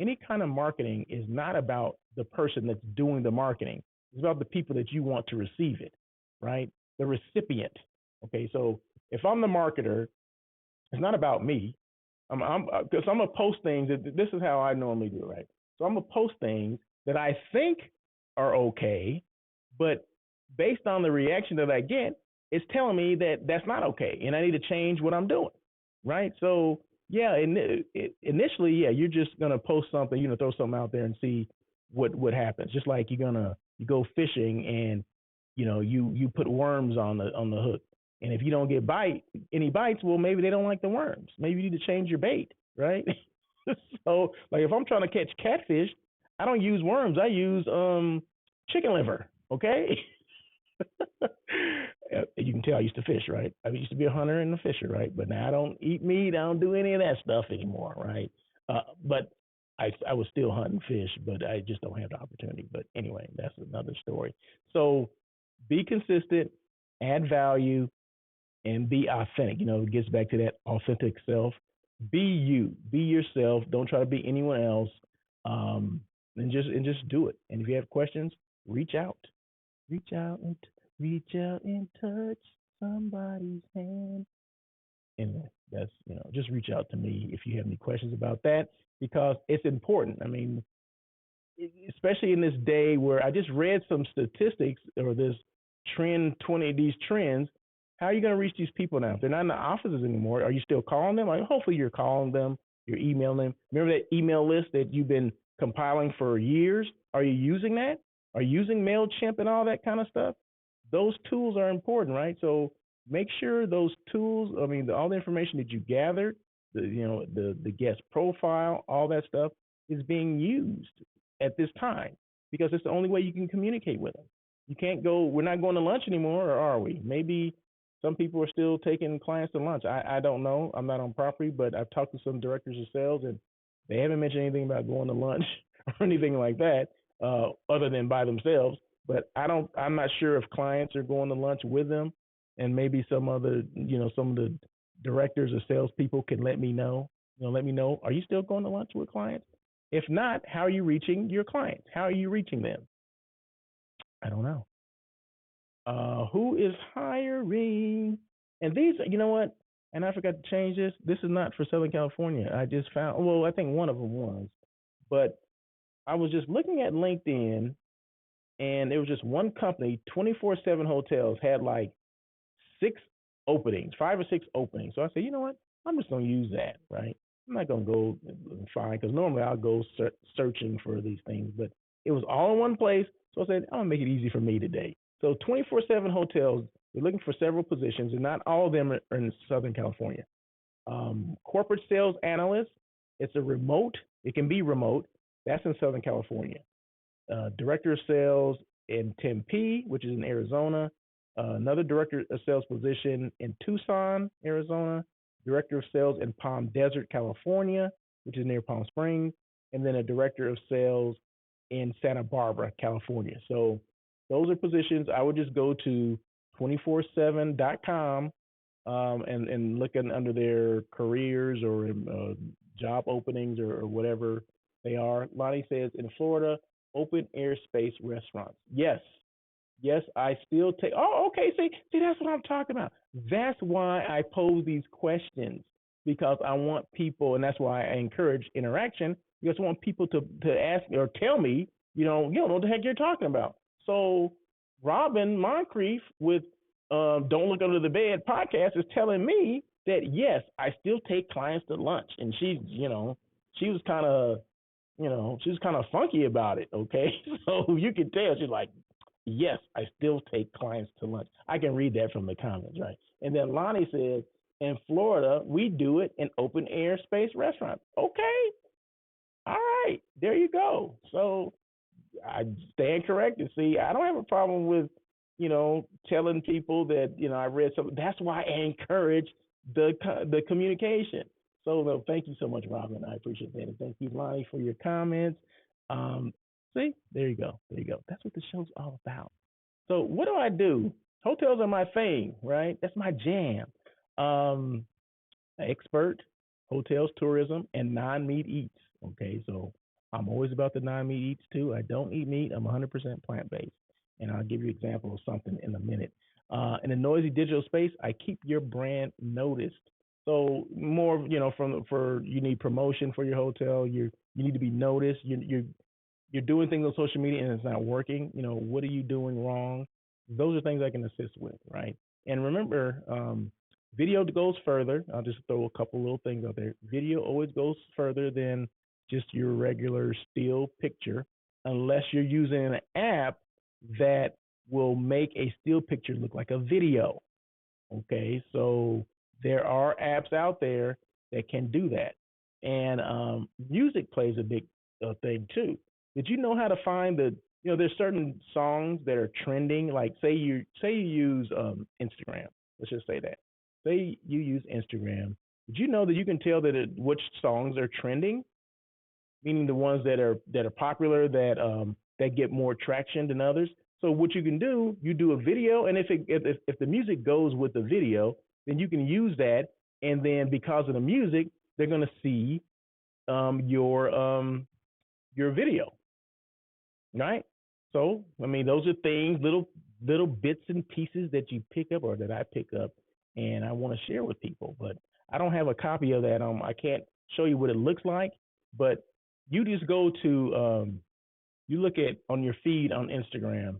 any kind of marketing is not about the person that's doing the marketing. It's about the people that you want to receive it, right? The recipient. Okay, so if I'm the marketer, it's not about me. Because I'm gonna post things. This is how I normally do, right? So I'm gonna post things that I think are okay, but based on the reaction that I get, it's telling me that that's not okay, and I need to change what I'm doing, right? So yeah, initially, yeah, you're just gonna post something, throw something out there and see what happens. Just like you go fishing and you put worms on the hook, and if you don't get any bites, well, maybe they don't like the worms. Maybe you need to change your bait, right? So, like, if I'm trying to catch catfish, I don't use worms. I use chicken liver. Okay. You can tell I used to fish, right? I used to be a hunter and a fisher, right? But now I don't eat meat. I don't do any of that stuff anymore, right? But I was still hunting fish, but I just don't have the opportunity. But anyway, that's another story. So be consistent, add value, and be authentic. It gets back to that authentic self. Be you, be yourself. Don't try to be anyone else. And just do it. And if you have questions, reach out, reach out and reach out and touch somebody's hand. And that's just reach out to me if you have any questions about that, because it's important. I mean, especially in this day where I just read some statistics, or this these trends. How are you going to reach these people now? If they're not in the offices anymore, are you still calling them? Like, hopefully you're calling them, you're emailing them. Remember that email list that you've been compiling for years. Are you using that? Are you using MailChimp and all that kind of stuff? Those tools are important, right? So make sure those tools, I mean, all the information that you gathered, the guest profile, all that stuff is being used at this time because it's the only way you can communicate with them. You can't go. We're not going to lunch anymore, or are we? Maybe some people are still taking clients to lunch. I don't know. I'm not on property, but I've talked to some directors of sales, and they haven't mentioned anything about going to lunch or anything like that, other than by themselves. But I don't. I'm not sure if clients are going to lunch with them, and maybe some other, some of the directors or salespeople can let me know. Let me know. Are you still going to lunch with clients? If not, how are you reaching your clients? How are you reaching them? I don't know. Who is hiring? And these, you know what? And I forgot to change this. This is not for Southern California. I just found, well, I think one of them was, but I was just looking at LinkedIn, and there was just one company, 24/7 Hotels, had like 6 openings, 5 or 6 openings. So I said, you know what? I'm just going to use that, right? I'm not going to go and find, because normally I'll go searching for these things, but it was all in one place. So I said, I'm going to make it easy for me today. So 24/7 Hotels, they're looking for several positions, and not all of them are in Southern California. Corporate sales analyst, it's a remote, it can be remote. That's in Southern California. Director of sales in Tempe, which is in Arizona. Another director of sales position in Tucson, Arizona. Director of sales in Palm Desert, California, which is near Palm Springs. And then a director of sales in Santa Barbara, California. So those are positions. I would just go to 247.com and look under their careers or job openings or whatever they are. Lonnie says in Florida, open air space restaurants. Yes. Yes, I still take. Oh, okay. See, that's what I'm talking about. That's why I pose these questions, because I want people, and that's why I encourage interaction, because I want people to ask or tell me, you don't know what the heck you're talking about. So Robin Moncrief with Don't Look Under the Bed podcast is telling me that yes, I still take clients to lunch, and she was kind of she was kind of funky about it. Okay, so you can tell she's like, yes, I still take clients to lunch. I can read that from the comments, right? And then Lonnie says, in Florida, we do it in open air space restaurants. Okay, all right, there you go. So I stand corrected. See, I don't have a problem with, telling people that, I read something. That's why I encourage the communication. So, no, thank you so much, Robin. I appreciate that. And thank you, Lonnie, for your comments. See, there you go. There you go. That's what the show's all about. So, what do I do? Hotels are my thing, right? That's my jam. Um, Expert, hotels, tourism, and non-meat eats. Okay, so I'm always about the non-meat eats too. I don't eat meat. I'm 100% plant-based, and I'll give you an example of something in a minute. In a noisy digital space, I keep your brand noticed. So more, for you need promotion for your hotel. You need to be noticed. You're doing things on social media and it's not working. What are you doing wrong? Those are things I can assist with, right? And remember, video goes further. I'll just throw a couple little things out there. Video always goes further than just your regular still picture, unless you're using an app that will make a still picture look like a video. Okay, so there are apps out there that can do that, and music plays a big thing too. Did you know how to find the? There's certain songs that are trending. Like say you use Instagram. Let's just say that. Say you use Instagram. Did you know that you can tell which songs are trending? Meaning the ones that are popular, that get more traction than others. So what you can do, you do a video, and if the music goes with the video, then you can use that, and then because of the music, they're gonna see your video, right? So I mean, those are things, little bits and pieces that you pick up or that I pick up, and I want to share with people. But I don't have a copy of that. I can't show you what it looks like, but you just go to you look at on your feed on Instagram,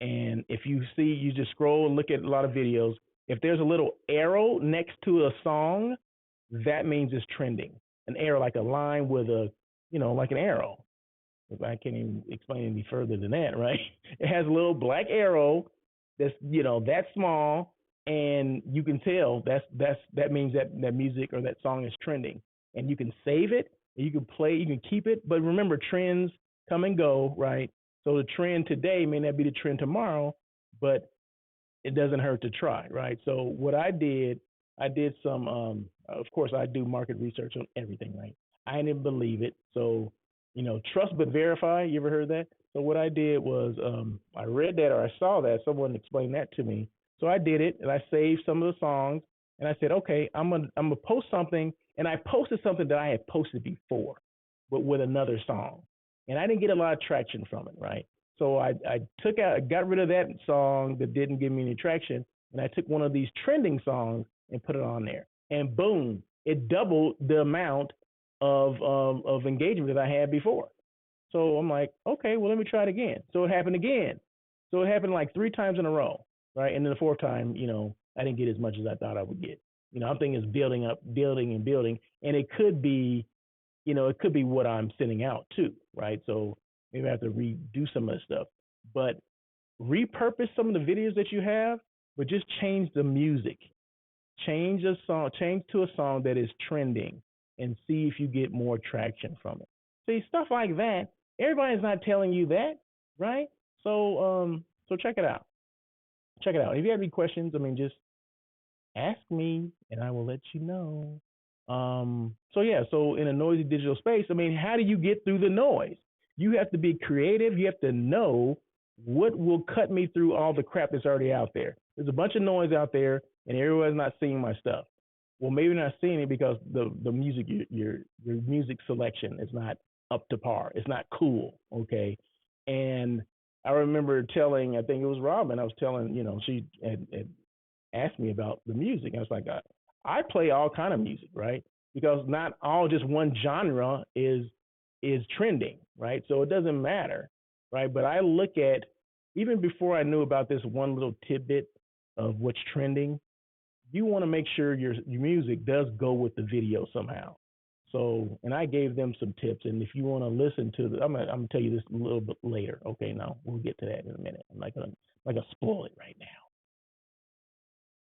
and if you see, you just scroll and look at a lot of videos. If there's a little arrow next to a song, that means it's trending. An arrow, like a line with like an arrow. If I can't even explain any further than that, right? It has a little black arrow that's that small, and you can tell that means that music or that song is trending, and you can save it, and you can play, you can keep it. But remember, trends come and go, right? So the trend today may not be the trend tomorrow, but it doesn't hurt to try, right? So what I did some, of course, I do market research on everything, right? I didn't believe it, so trust but verify. You ever heard that? So what I did was, I read that or I saw that someone explained that to me. So I did it, and I saved some of the songs, and I said, okay, I'm gonna post something, and I posted something that I had posted before, but with another song, and I didn't get a lot of traction from it, right? So I got rid of that song that didn't give me any traction, and I took one of these trending songs and put it on there, and boom, it doubled the amount of engagement that I had before. So I'm like, okay, well let me try it again. So it happened again. So it happened like three times in a row, right? And then the fourth time, I didn't get as much as I thought I would get. I'm thinking it's building up, building and building, and it could be what I'm sending out too, right? So maybe I have to redo some of the stuff, but repurpose some of the videos that you have, but just change the music, change a song, change to a song that is trending, and see if you get more traction from it. See, stuff like that. Everybody's not telling you that, right? So check it out. Check it out. If you have any questions, just ask me and I will let you know. So yeah, so in a noisy digital space, how do you get through the noise? You have to be creative. You have to know what will cut me through all the crap that's already out there. There's a bunch of noise out there, and everyone's not seeing my stuff. Well, maybe not seeing it because the music your music selection is not up to par. It's not cool. Okay, and I remember telling, I think it was Robin. I was telling, she had asked me about the music. I was like, I play all kind of music, right? Because not all just one genre is trending, right? So it doesn't matter, right? But I look at, even before I knew about this one little tidbit of what's trending, you want to make sure your music does go with the video somehow. So, and I gave them some tips. And if you want to listen to I'm gonna tell you this a little bit later. Okay, now we'll get to that in a minute. I'm not gonna spoil it right now.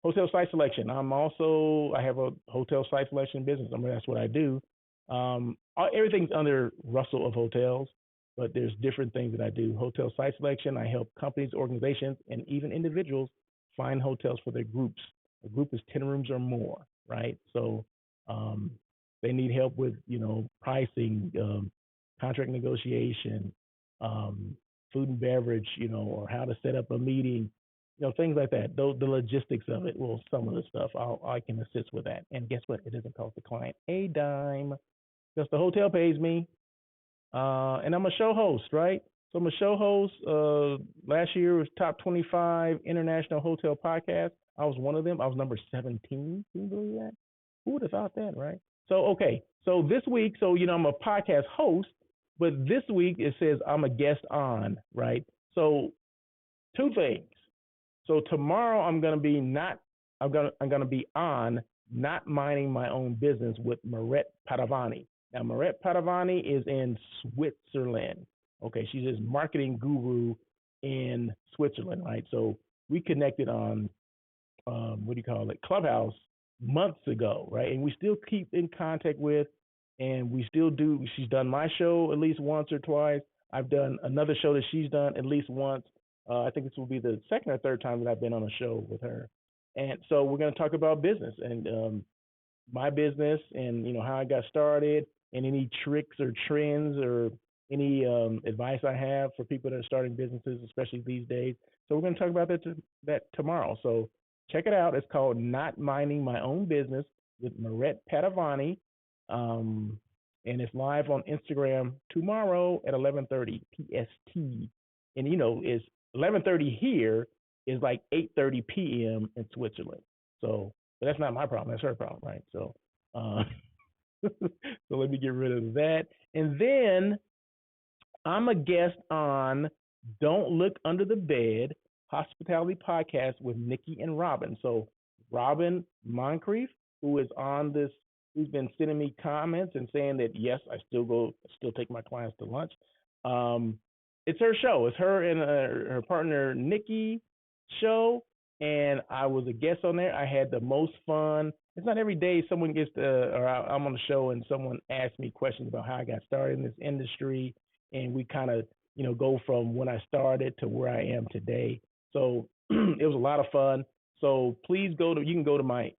Hotel site selection. I have a hotel site selection business. That's what I do. Everything's under Russell of Hotels, but there's different things that I do. Hotel site selection. I help companies, organizations, and even individuals find hotels for their groups. A group is 10 rooms or more, right? So um, they need help with pricing, contract negotiation, um, food and beverage, or how to set up a meeting, things like that. The logistics of it, well, some of the stuff I can assist with that. And guess what? It doesn't cost the client a dime because the hotel pays me, and I'm a show host, right? So I'm a show host. Last year was top 25 international hotel podcast. I was one of them. I was number 17. Can you believe that? Who would have thought that, right? So okay, so this week, I'm a podcast host, but this week it says I'm a guest on, right? So two things. So tomorrow I'm gonna be on not minding my own business with Maret Padavani. Now Maret Padavani is in Switzerland. Okay, she's this marketing guru in Switzerland, right? So we connected on what do you call it, Clubhouse months ago, right? And we still keep in contact with, and we still do. She's done my show at least once or twice. I've done another show that she's done at least once. I think this will be the second or third time that I've been on a show with her. And so we're going to talk about business and my business and how I got started and any tricks or trends or any advice I have for people that are starting businesses, especially these days. So we're going to talk about that tomorrow. So check it out. It's called Not Minding My Own Business with Maret Padavani. And it's live on Instagram tomorrow at 11:30 PST. And it's 11:30 here is like 8:30 p.m. in Switzerland. So, but that's not my problem. That's her problem, right? So, so let me get rid of that. And then I'm a guest on Don't Look Under the Bed Hospitality Podcast with Nikki and Robin. So Robin Moncrief, who is on this, who's been sending me comments and saying that yes, I still take my clients to lunch. Um, it's her show. It's her and her partner Nikki show, and I was a guest on there. I had the most fun. It's not every day someone gets to, or I'm on the show and someone asks me questions about how I got started in this industry, and we kind of, go from when I started to where I am today. So it was a lot of fun. So please you can go to my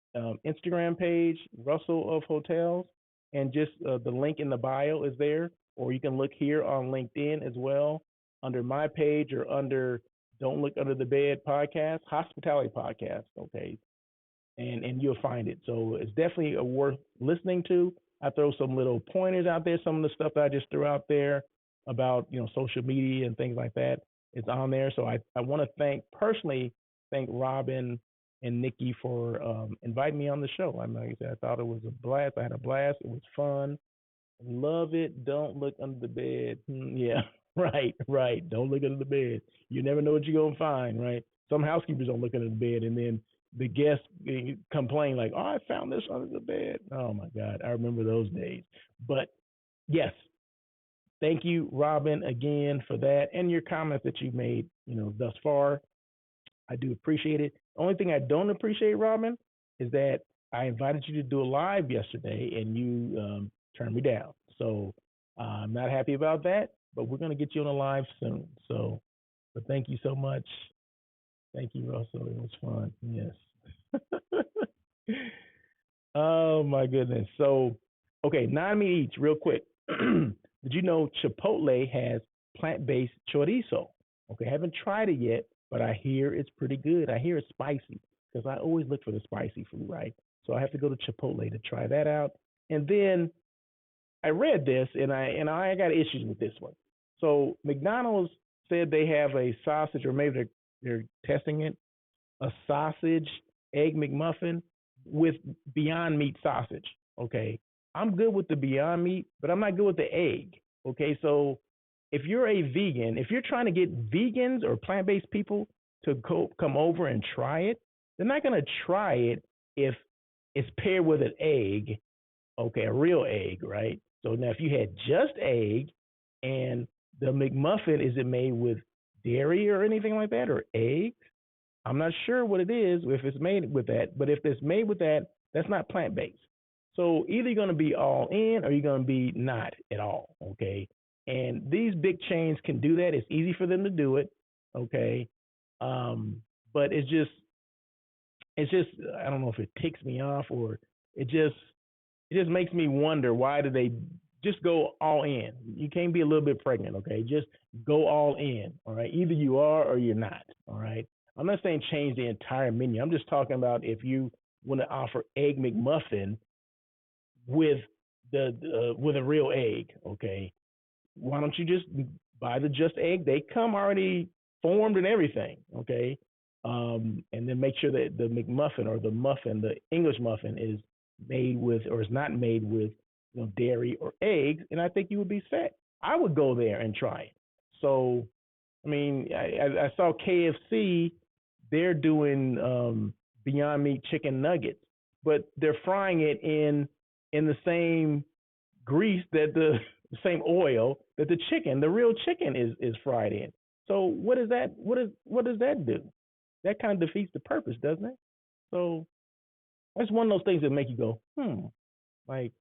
Instagram page, Russell of Hotels, and just the link in the bio is there, or you can look here on LinkedIn as well under my page or under Don't Look Under the Bed podcast, hospitality podcast. Okay, and you'll find it. So it's definitely worth listening to. I throw some little pointers out there, some of the stuff that I just threw out there about social media and things like that. It's on there. So I want to personally thank Robin and Nikki for inviting me on the show. I mean, like I said, I thought it was a blast. I had a blast. It was fun. Love it. Don't look under the bed. Yeah, right, right. Don't look under the bed. You never know what you're gonna find, right? Some housekeepers don't look under the bed, and then the guests complain like, "Oh, I found this under the bed." Oh my God, I remember those days. But yes, thank you, Robin, again for that and your comments that you made, thus far. I do appreciate it. The only thing I don't appreciate, Robin, is that I invited you to do a live yesterday and you turned me down. So I'm not happy about that, but we're going to get you on a live soon. So, but thank you so much. Thank you, Russell. It was fun. Yes. Oh my goodness. So, okay, 9 meat each, real quick. Did you know Chipotle has plant-based chorizo? Okay, I haven't tried it yet, but I hear it's pretty good. I hear it's spicy because I always look for the spicy food, right? So I have to go to Chipotle to try that out. And then I read this, and I got issues with this one. So McDonald's said they have a sausage, or maybe they're testing it, a sausage egg McMuffin with Beyond Meat sausage. Okay, I'm good with the Beyond Meat, but I'm not good with the egg. Okay, so if you're a vegan, if you're trying to get vegans or plant-based people to come over and try it, they're not going to try it if it's paired with an egg. Okay, a real egg, right? So now if you had just egg and the McMuffin, is it made with dairy or anything like that, or eggs? I'm not sure what it is if it's made with that, but if it's made with that, that's not plant based. So either you're going to be all in or you're going to be not at all. Okay. And these big chains can do that. It's easy for them to do it. Okay. But it's just, I don't know if it ticks me off or it just, it just makes me wonder, why do they just go all in? You can't be a little bit pregnant, okay? Just go all in, all right? Either you are or you're not, all right? I'm not saying change the entire menu. I'm just talking about if you want to offer egg McMuffin with the with a real egg, okay? Why don't you just buy the just egg? They come already formed and everything, okay? And then make sure that the McMuffin or the muffin, the English muffin, is made with or is not made with dairy or eggs, and I think you would be set. I would go there and try it. So, I mean, I saw KFC, they're doing Beyond Meat chicken nuggets, but they're frying it in the same grease that the same oil that the real chicken is fried in. So what is that? What does that do? That kind of defeats the purpose, doesn't it? So that's one of those things that make you go, like,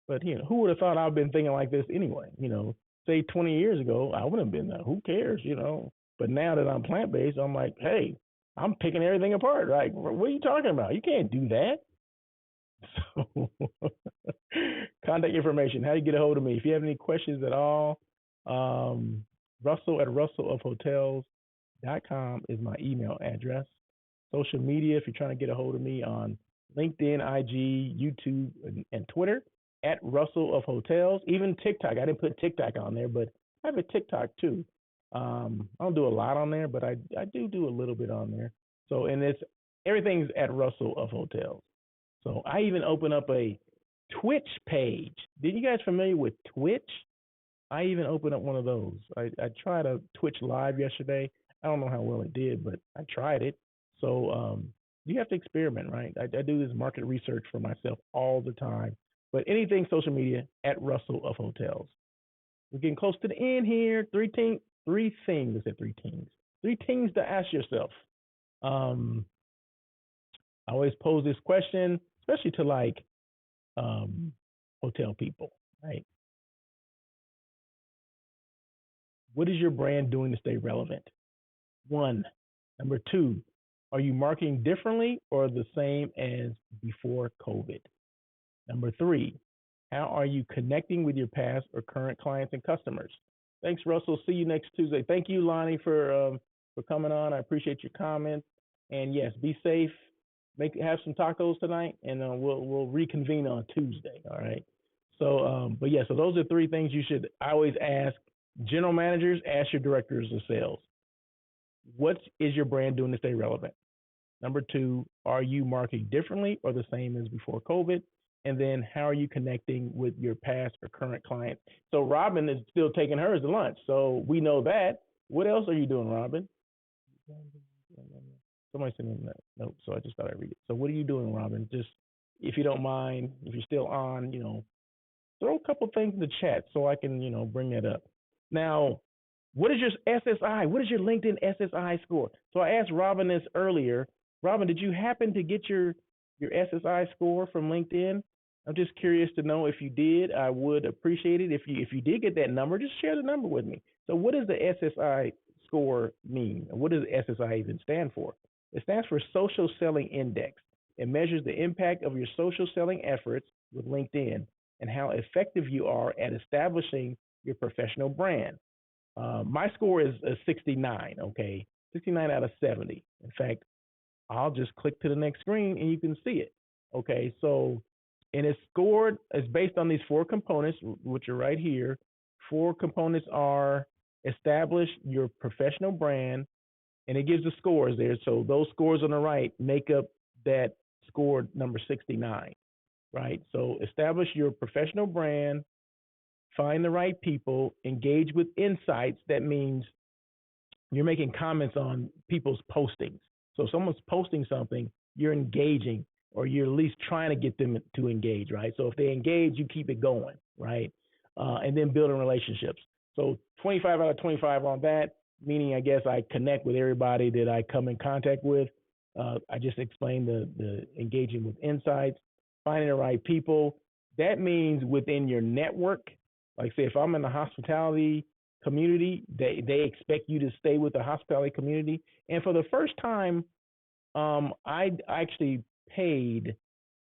but who would have thought I've been thinking like this anyway? Say 20 years ago, I wouldn't have been there. Who cares? But now that I'm plant based, I'm like, hey, I'm picking everything apart. Like, what are you talking about? You can't do that. So, contact information, how you get a hold of me. If you have any questions at all, Russell at russellofhotels.com is my email address. Social media, if you're trying to get a hold of me on LinkedIn, IG, YouTube, and Twitter, at Russell of Hotels, even TikTok. I didn't put TikTok on there, but I have a TikTok too. I don't do a lot on there, but I do a little bit on there. So, and it's everything's at Russell of Hotels. So I even open up a Twitch page. Did you guys familiar with Twitch? I even opened up one of those. I tried a Twitch live yesterday. I don't know how well it did, but I tried it. So you have to experiment, right? I do this market research for myself all the time. But anything social media, at Russell of Hotels. We're getting close to the end here. Three things. I said three things. Three things to ask yourself. Um, I always pose this question, especially to like hotel people, right? What is your brand doing to stay relevant? One. Number two, are you marketing differently or the same as before COVID? Number three, how are you connecting with your past or current clients and customers? Thanks, Russell. See you next Tuesday. Thank you, Lonnie, for coming on. I appreciate your comments. And yes, be safe. Have some tacos tonight, and we'll reconvene on Tuesday. All right. So, but yeah, so those are three things you should. I always ask general managers, ask your directors of sales. What is your brand doing to stay relevant? Number two, are you marketing differently or the same as before COVID? And then how are you connecting with your past or current clients? So Robin is still taking hers to lunch. So we know that. What else are you doing, Robin? Somebody sent me a note, so I just thought I'd read it. So what are you doing, Robin? Just if you don't mind, if you're still on, throw a couple things in the chat so I can, bring that up. Now, what is your SSI? What is your LinkedIn SSI score? So I asked Robin this earlier. Robin, did you happen to get your SSI score from LinkedIn? I'm just curious to know if you did. I would appreciate it if you did get that number. Just share the number with me. So what does the SSI score mean? What does SSI even stand for? It stands for Social Selling Index. It measures the impact of your social selling efforts with LinkedIn and how effective you are at establishing your professional brand. My score is a 69, okay? 69 out of 70. In fact, I'll just click to the next screen and you can see it. Okay, so, and it's based on these four components, which are right here. Four components are establish your professional brand, and it gives the scores there. So those scores on the right make up that score number 69, right? So establish your professional brand, find the right people, engage with insights. That means you're making comments on people's postings. So if someone's posting something, you're engaging or you're at least trying to get them to engage, right? So if they engage, you keep it going, right? And then building relationships. So 25 out of 25 on that, meaning I guess I connect with everybody that I come in contact with. I just explained the engaging with insights, finding the right people. That means within your network. Like say if I'm in the hospitality community, they expect you to stay with the hospitality community. And for the first time, I actually paid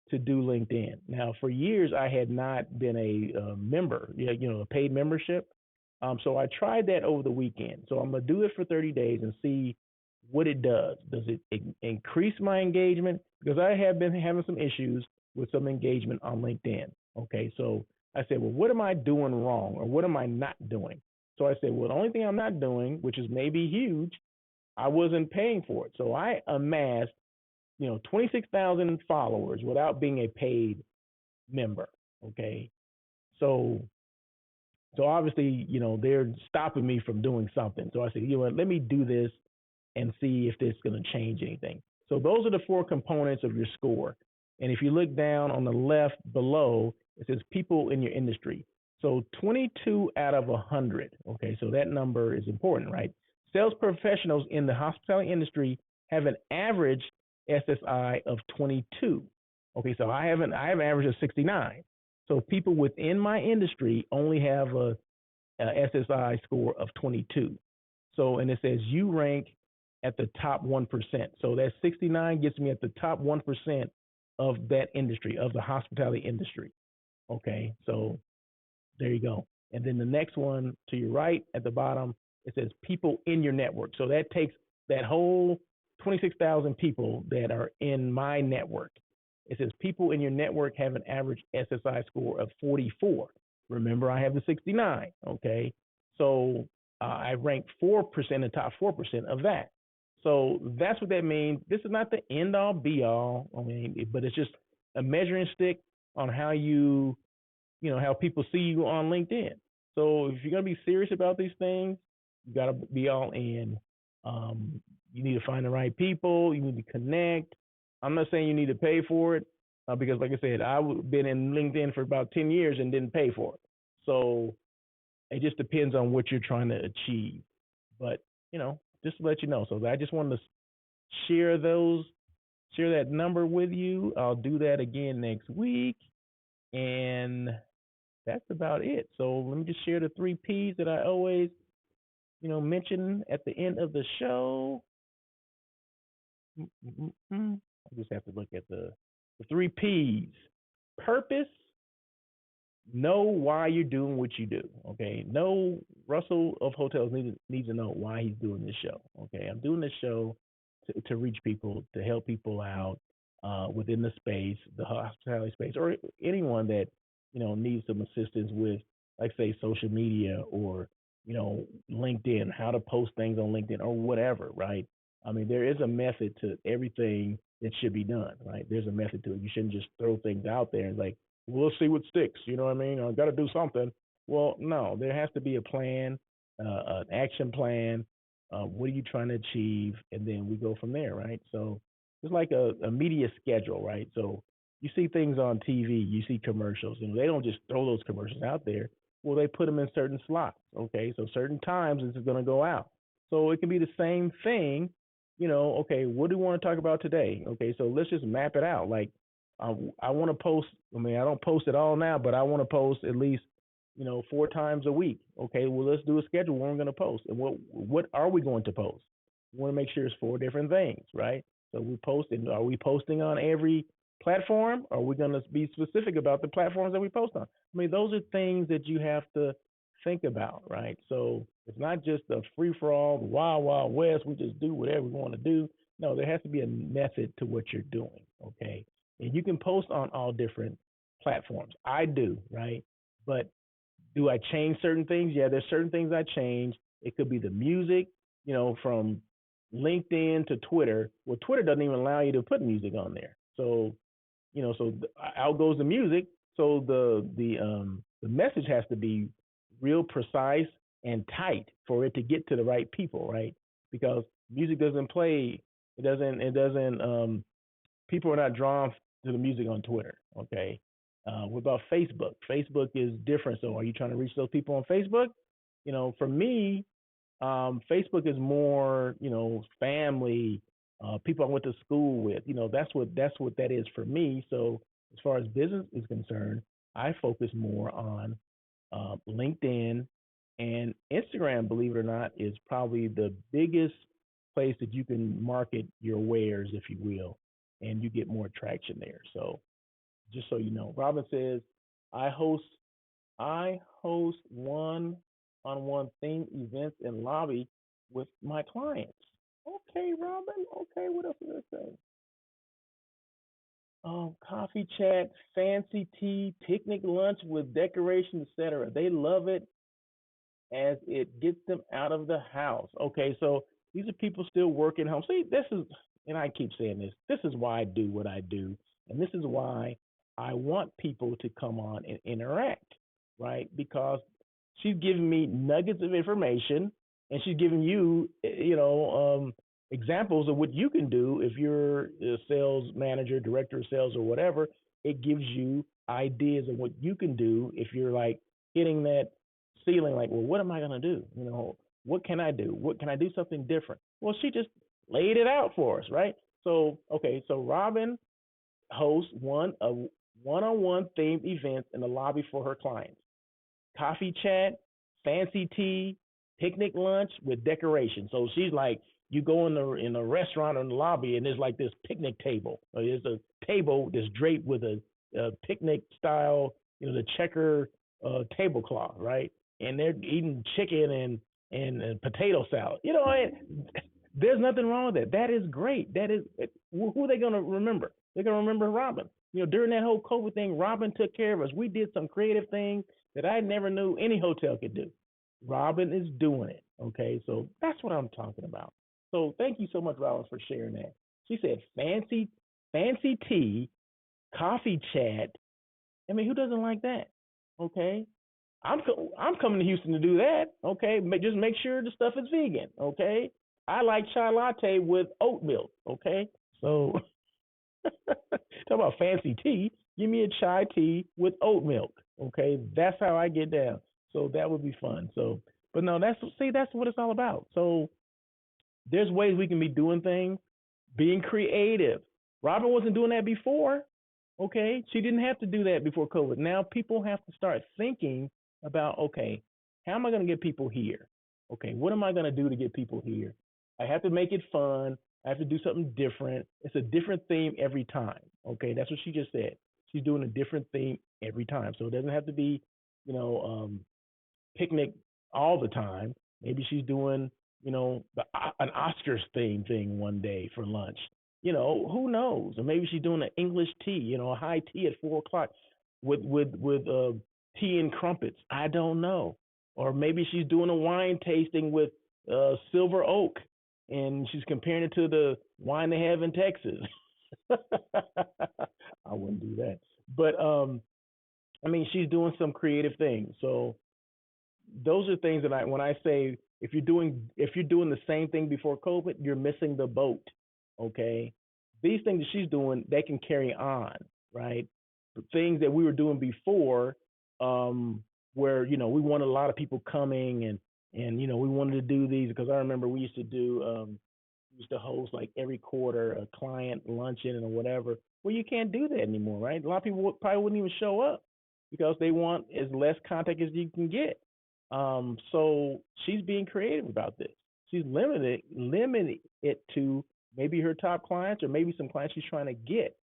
to do LinkedIn. Now, for years, I had not been a member, a paid membership. So I tried that over the weekend. So I'm gonna do it for 30 days and see what it does. Does it increase my engagement? Because I have been having some issues with some engagement on LinkedIn. Okay, so I said, well, what am I doing wrong, or what am I not doing? So I said, well, the only thing I'm not doing, which is maybe huge, I wasn't paying for it. So I amassed, 26,000 followers without being a paid member. Okay. So obviously, they're stopping me from doing something. So I said, let me do this and see if this is going to change anything. So those are the four components of your score. And if you look down on the left below, it says people in your industry. So 22 out of 100. Okay, so that number is important, right? Sales professionals in the hospitality industry have an average SSI of 22. Okay, so I have an average of 69. So people within my industry only have a SSI score of 22. So, and it says you rank at the top 1%. So that 69 gets me at the top 1% of that industry, of the hospitality industry. Okay, so there you go. And then the next one to your right at the bottom, it says people in your network. So that takes that whole 26,000 people that are in my network. It says people in your network have an average SSI score of 44. Remember, I have the 69. Okay, so I rank 4%, the top 4% of that. So that's what that means. This is not the end all be all. I mean, but it's just a measuring stick on how how people see you on LinkedIn. So if you're gonna be serious about these things, you gotta be all in. You need to find the right people. You need to connect. I'm not saying you need to pay for it because, like I said, I've been in LinkedIn for about 10 years and didn't pay for it. So It just depends on what you're trying to achieve. But just to let you know. So I just wanted to share those, share that number with you. I'll do that again next week, and that's about it. So let me just share the three P's that I always, mention at the end of the show. I just have to look at the three P's: purpose, know why you're doing what you do. Okay, know Russell of Hotels needs to know why he's doing this show. Okay, I'm doing this show to reach people, to help people out within the space, the hospitality space, or anyone that needs some assistance with, like say, social media or LinkedIn, how to post things on LinkedIn or whatever. Right? I mean, there is a method to everything that should be done. Right? There's a method to it. You shouldn't just throw things out there and like, we'll see what sticks. You know what I mean? I got to do something. Well, no, there has to be a plan, an action plan. What are you trying to achieve? And then we go from there, right? So it's like a media schedule, right? So you see things on TV, you see commercials, and they don't just throw those commercials out there. Well, they put them in certain slots, okay? So certain times this is going to go out. So it can be the same thing, okay, what do we want to talk about today? Okay, so let's just map it out. Like, I want to post. I mean, I don't post it all now, but I want to post at least, 4 times a week. Okay, well, let's do a schedule when we're going to post, and what are we going to post? We want to make sure it's 4 different things, right? So we post, and are we posting on every platform? Or are we going to be specific about the platforms that we post on? I mean, those are things that you have to think about, right? So it's not just a free for all, wild wild west. We just do whatever we want to do. No, there has to be a method to what you're doing. Okay, and you can post on all different platforms. I do, right? But do I change certain things? Yeah, there's certain things I change. It could be the music, from LinkedIn to Twitter. Well, Twitter doesn't even allow you to put music on there. So, out goes the music. So the message has to be real precise and tight for it to get to the right people, right? Because music doesn't play. It doesn't people are not drawn to the music on Twitter. Okay. What about Facebook? Facebook is different. So are you trying to reach those people on Facebook? For me, Facebook is more, family, people I went to school with. That's what that is for me. So as far as business is concerned, I focus more on LinkedIn and Instagram. Believe it or not, is probably the biggest place that you can market your wares, if you will, and you get more traction there. So just so you know, Robin says, I host I host one-on-one theme events in lobby with my clients. Okay, Robin. Okay, what else did I say? Coffee chat, fancy tea, picnic lunch with decorations, etc. They love it as it gets them out of the house. Okay, so these are people still working home. See, this is, and I keep saying this, this is why I do what I do. And this is why I want people to come on and interact, right? Because she's giving me nuggets of information and she's giving you, examples of what you can do if you're a sales manager, director of sales, or whatever. It gives you ideas of what you can do if you're like hitting that ceiling, like, well, what am I going to do? What can I do? What can I do something different? Well, she just laid it out for us, right? So, okay, so Robin hosts one-on-one themed events in the lobby for her clients. Coffee chat, fancy tea, picnic lunch with decoration. So she's like, you go in a restaurant or in the lobby, and there's like this picnic table. There's a table that's draped with a picnic style, the checker tablecloth, right? And they're eating chicken and potato salad. There's nothing wrong with that. That is great. That is, who are they going to remember? They're going to remember Robin. During that whole COVID thing, Robin took care of us. We did some creative things that I never knew any hotel could do. Robin is doing it. Okay, so that's what I'm talking about. So thank you so much, Robin, for sharing that. She said fancy tea, coffee chat. I mean, who doesn't like that? Okay, I'm coming to Houston to do that. Okay, just make sure the stuff is vegan. Okay, I like chai latte with oat milk. Okay, so talk about fancy tea. Give me a chai tea with oat milk. Okay, that's how I get down. So that would be fun. So, but no, that's what it's all about. So there's ways we can be doing things, being creative. Robin wasn't doing that before. Okay, she didn't have to do that before COVID. Now people have to start thinking about, okay, how am I going to get people here? Okay, what am I going to do to get people here? I have to make it fun. I have to do something different. It's a different theme every time. Okay, that's what she just said. She's doing a different theme every time, so it doesn't have to be, you know, picnic all the time. Maybe she's doing, an Oscars thing one day for lunch. Who knows? Or maybe she's doing an English tea, a high tea at 4 o'clock with tea and crumpets. I don't know. Or maybe she's doing a wine tasting with silver oak, and she's comparing it to the wine they have in Texas. I wouldn't do that, but I mean, she's doing some creative things. So those are things that when I say if you're doing the same thing before COVID, you're missing the boat. Okay, these things that she's doing, they can carry on, right? The things that we were doing before, where we wanted a lot of people coming, and we wanted to do these because I remember we used to host like every quarter a client luncheon or whatever. Well, you can't do that anymore, right? A lot of people probably wouldn't even show up because they want as less contact as you can get. So she's being creative about this. She's limiting it to maybe her top clients or maybe some clients she's trying to get,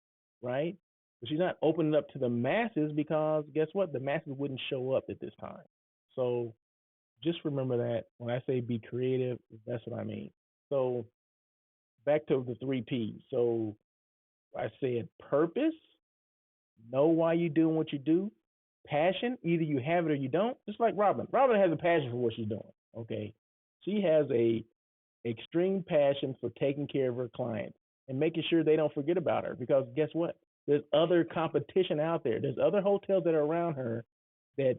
right? But she's not opening it up to the masses because guess what? The masses wouldn't show up at this time. So just remember that when I say be creative, that's what I mean. So back to the three P's. So I said purpose, know why you're doing what you do. Passion, either you have it or you don't. Just like Robin. Robin has a passion for what she's doing. Okay. She has a extreme passion for taking care of her clients and making sure they don't forget about her. Because guess what? There's other competition out there. There's other hotels that are around her that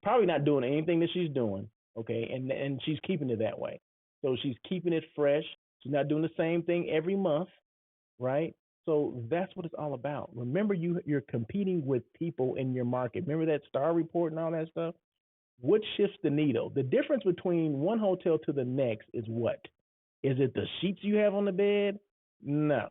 probably not doing anything that she's doing. Okay, and she's keeping it that way. So she's keeping it fresh. She's not doing the same thing every month, right? So that's what it's all about. Remember, you're competing with people in your market. Remember that star report and all that stuff. What shifts the needle? The difference between one hotel to the next is what? Is it the sheets you have on the bed? No.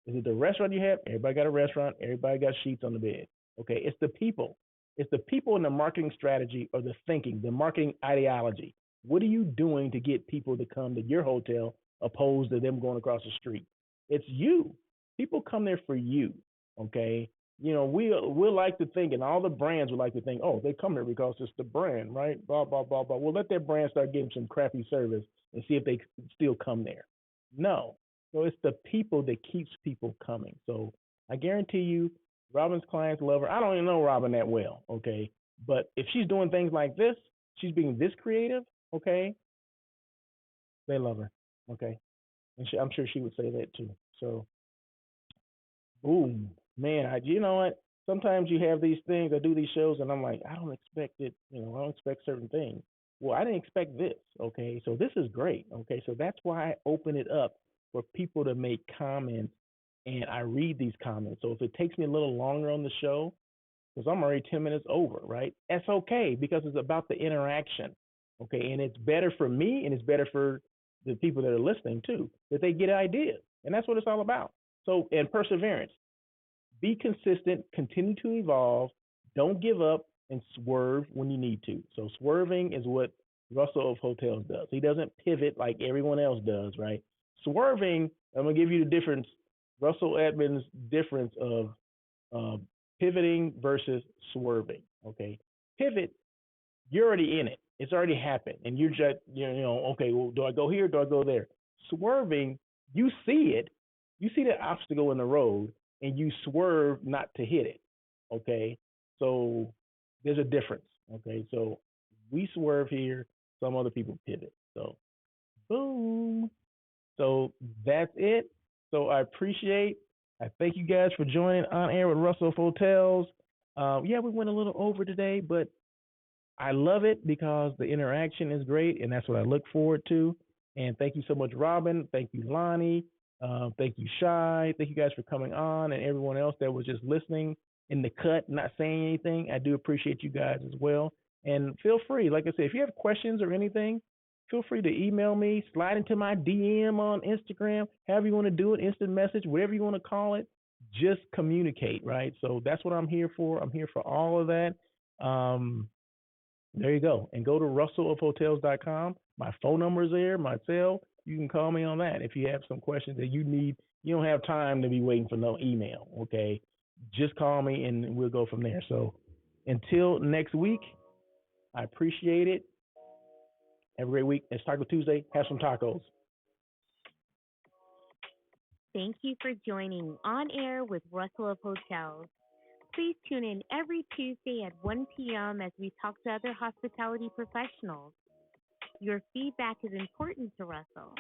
Is it the restaurant you have? Everybody got a restaurant. Everybody got sheets on the bed. Okay, it's the people. It's the people in the marketing strategy or the thinking, the marketing ideology. What are you doing to get people to come to your hotel opposed to them going across the street? It's you. People come there for you. Okay. We like to think, and all the brands would like to think, oh, they come here because it's the brand, right? Blah blah blah blah. Well, let that brand start getting some crappy service and see if they still come there. No, so it's the people that keeps people coming. So I guarantee you, Robin's clients love her. I don't even know Robin that well, okay, but if she's doing things like this, she's being this creative, okay, they love her, okay, and I'm sure she would say that too. So boom, man. You know what? Sometimes you have these things. I do these shows, and I'm like, I don't expect it. I don't expect certain things. Well, I didn't expect this. Okay, so this is great. Okay, so that's why I open it up for people to make comments, and I read these comments. So if it takes me a little longer on the show, because I'm already 10 minutes over, right? That's okay because it's about the interaction. Okay, and it's better for me, and it's better for the people that are listening too, that they get ideas, and that's what it's all about. So, and perseverance. Be consistent, continue to evolve, don't give up, and swerve when you need to. So, swerving is what Russell of Hotels does. He doesn't pivot like everyone else does, right? Swerving, I'm going to give you the difference, Russell Edmonds' difference of uh, pivoting versus swerving. Okay. Pivot, you're already in it. It's already happened. And you're just, okay, well, do I go here? Do I go there? Swerving, you see it. You see the obstacle in the road and you swerve not to hit it. Okay. So there's a difference. Okay. So we swerve here. Some other people pivot. So boom. So that's it. So I thank you guys for joining On Air with Russell Hotels. Yeah, we went a little over today, but I love it because the interaction is great, and that's what I look forward to. And thank you so much, Robin. Thank you, Lonnie. Thank you, Shy. Thank you guys for coming on, and everyone else that was just listening in the cut, not saying anything. I do appreciate you guys as well. And feel free, like I said, if you have questions or anything, feel free to email me, slide into my DM on Instagram, however you want to do it, instant message, whatever you want to call it. Just communicate, right? So that's what I'm here for. I'm here for all of that. Um, there you go. And go to russellofhotels.com. My phone number is there, my cell. You can call me on that if you have some questions that you need. You don't have time to be waiting for no email, okay? Just call me and we'll go from there. So until next week, I appreciate it. Have a great week. It's Taco Tuesday. Have some tacos. Thank you for joining On Air with Russell of Hotels. Please tune in every Tuesday at 1 p.m. as we talk to other hospitality professionals. Your feedback is important to Russell.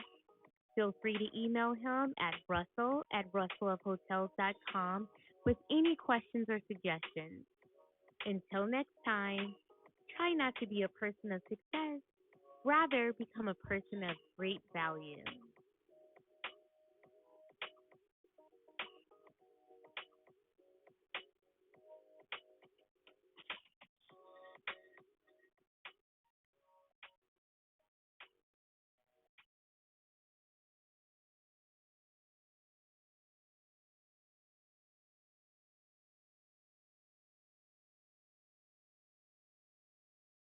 Feel free to email him at russell@russellofhotels.com with any questions or suggestions. Until next time, try not to be a person of success, rather become a person of great value.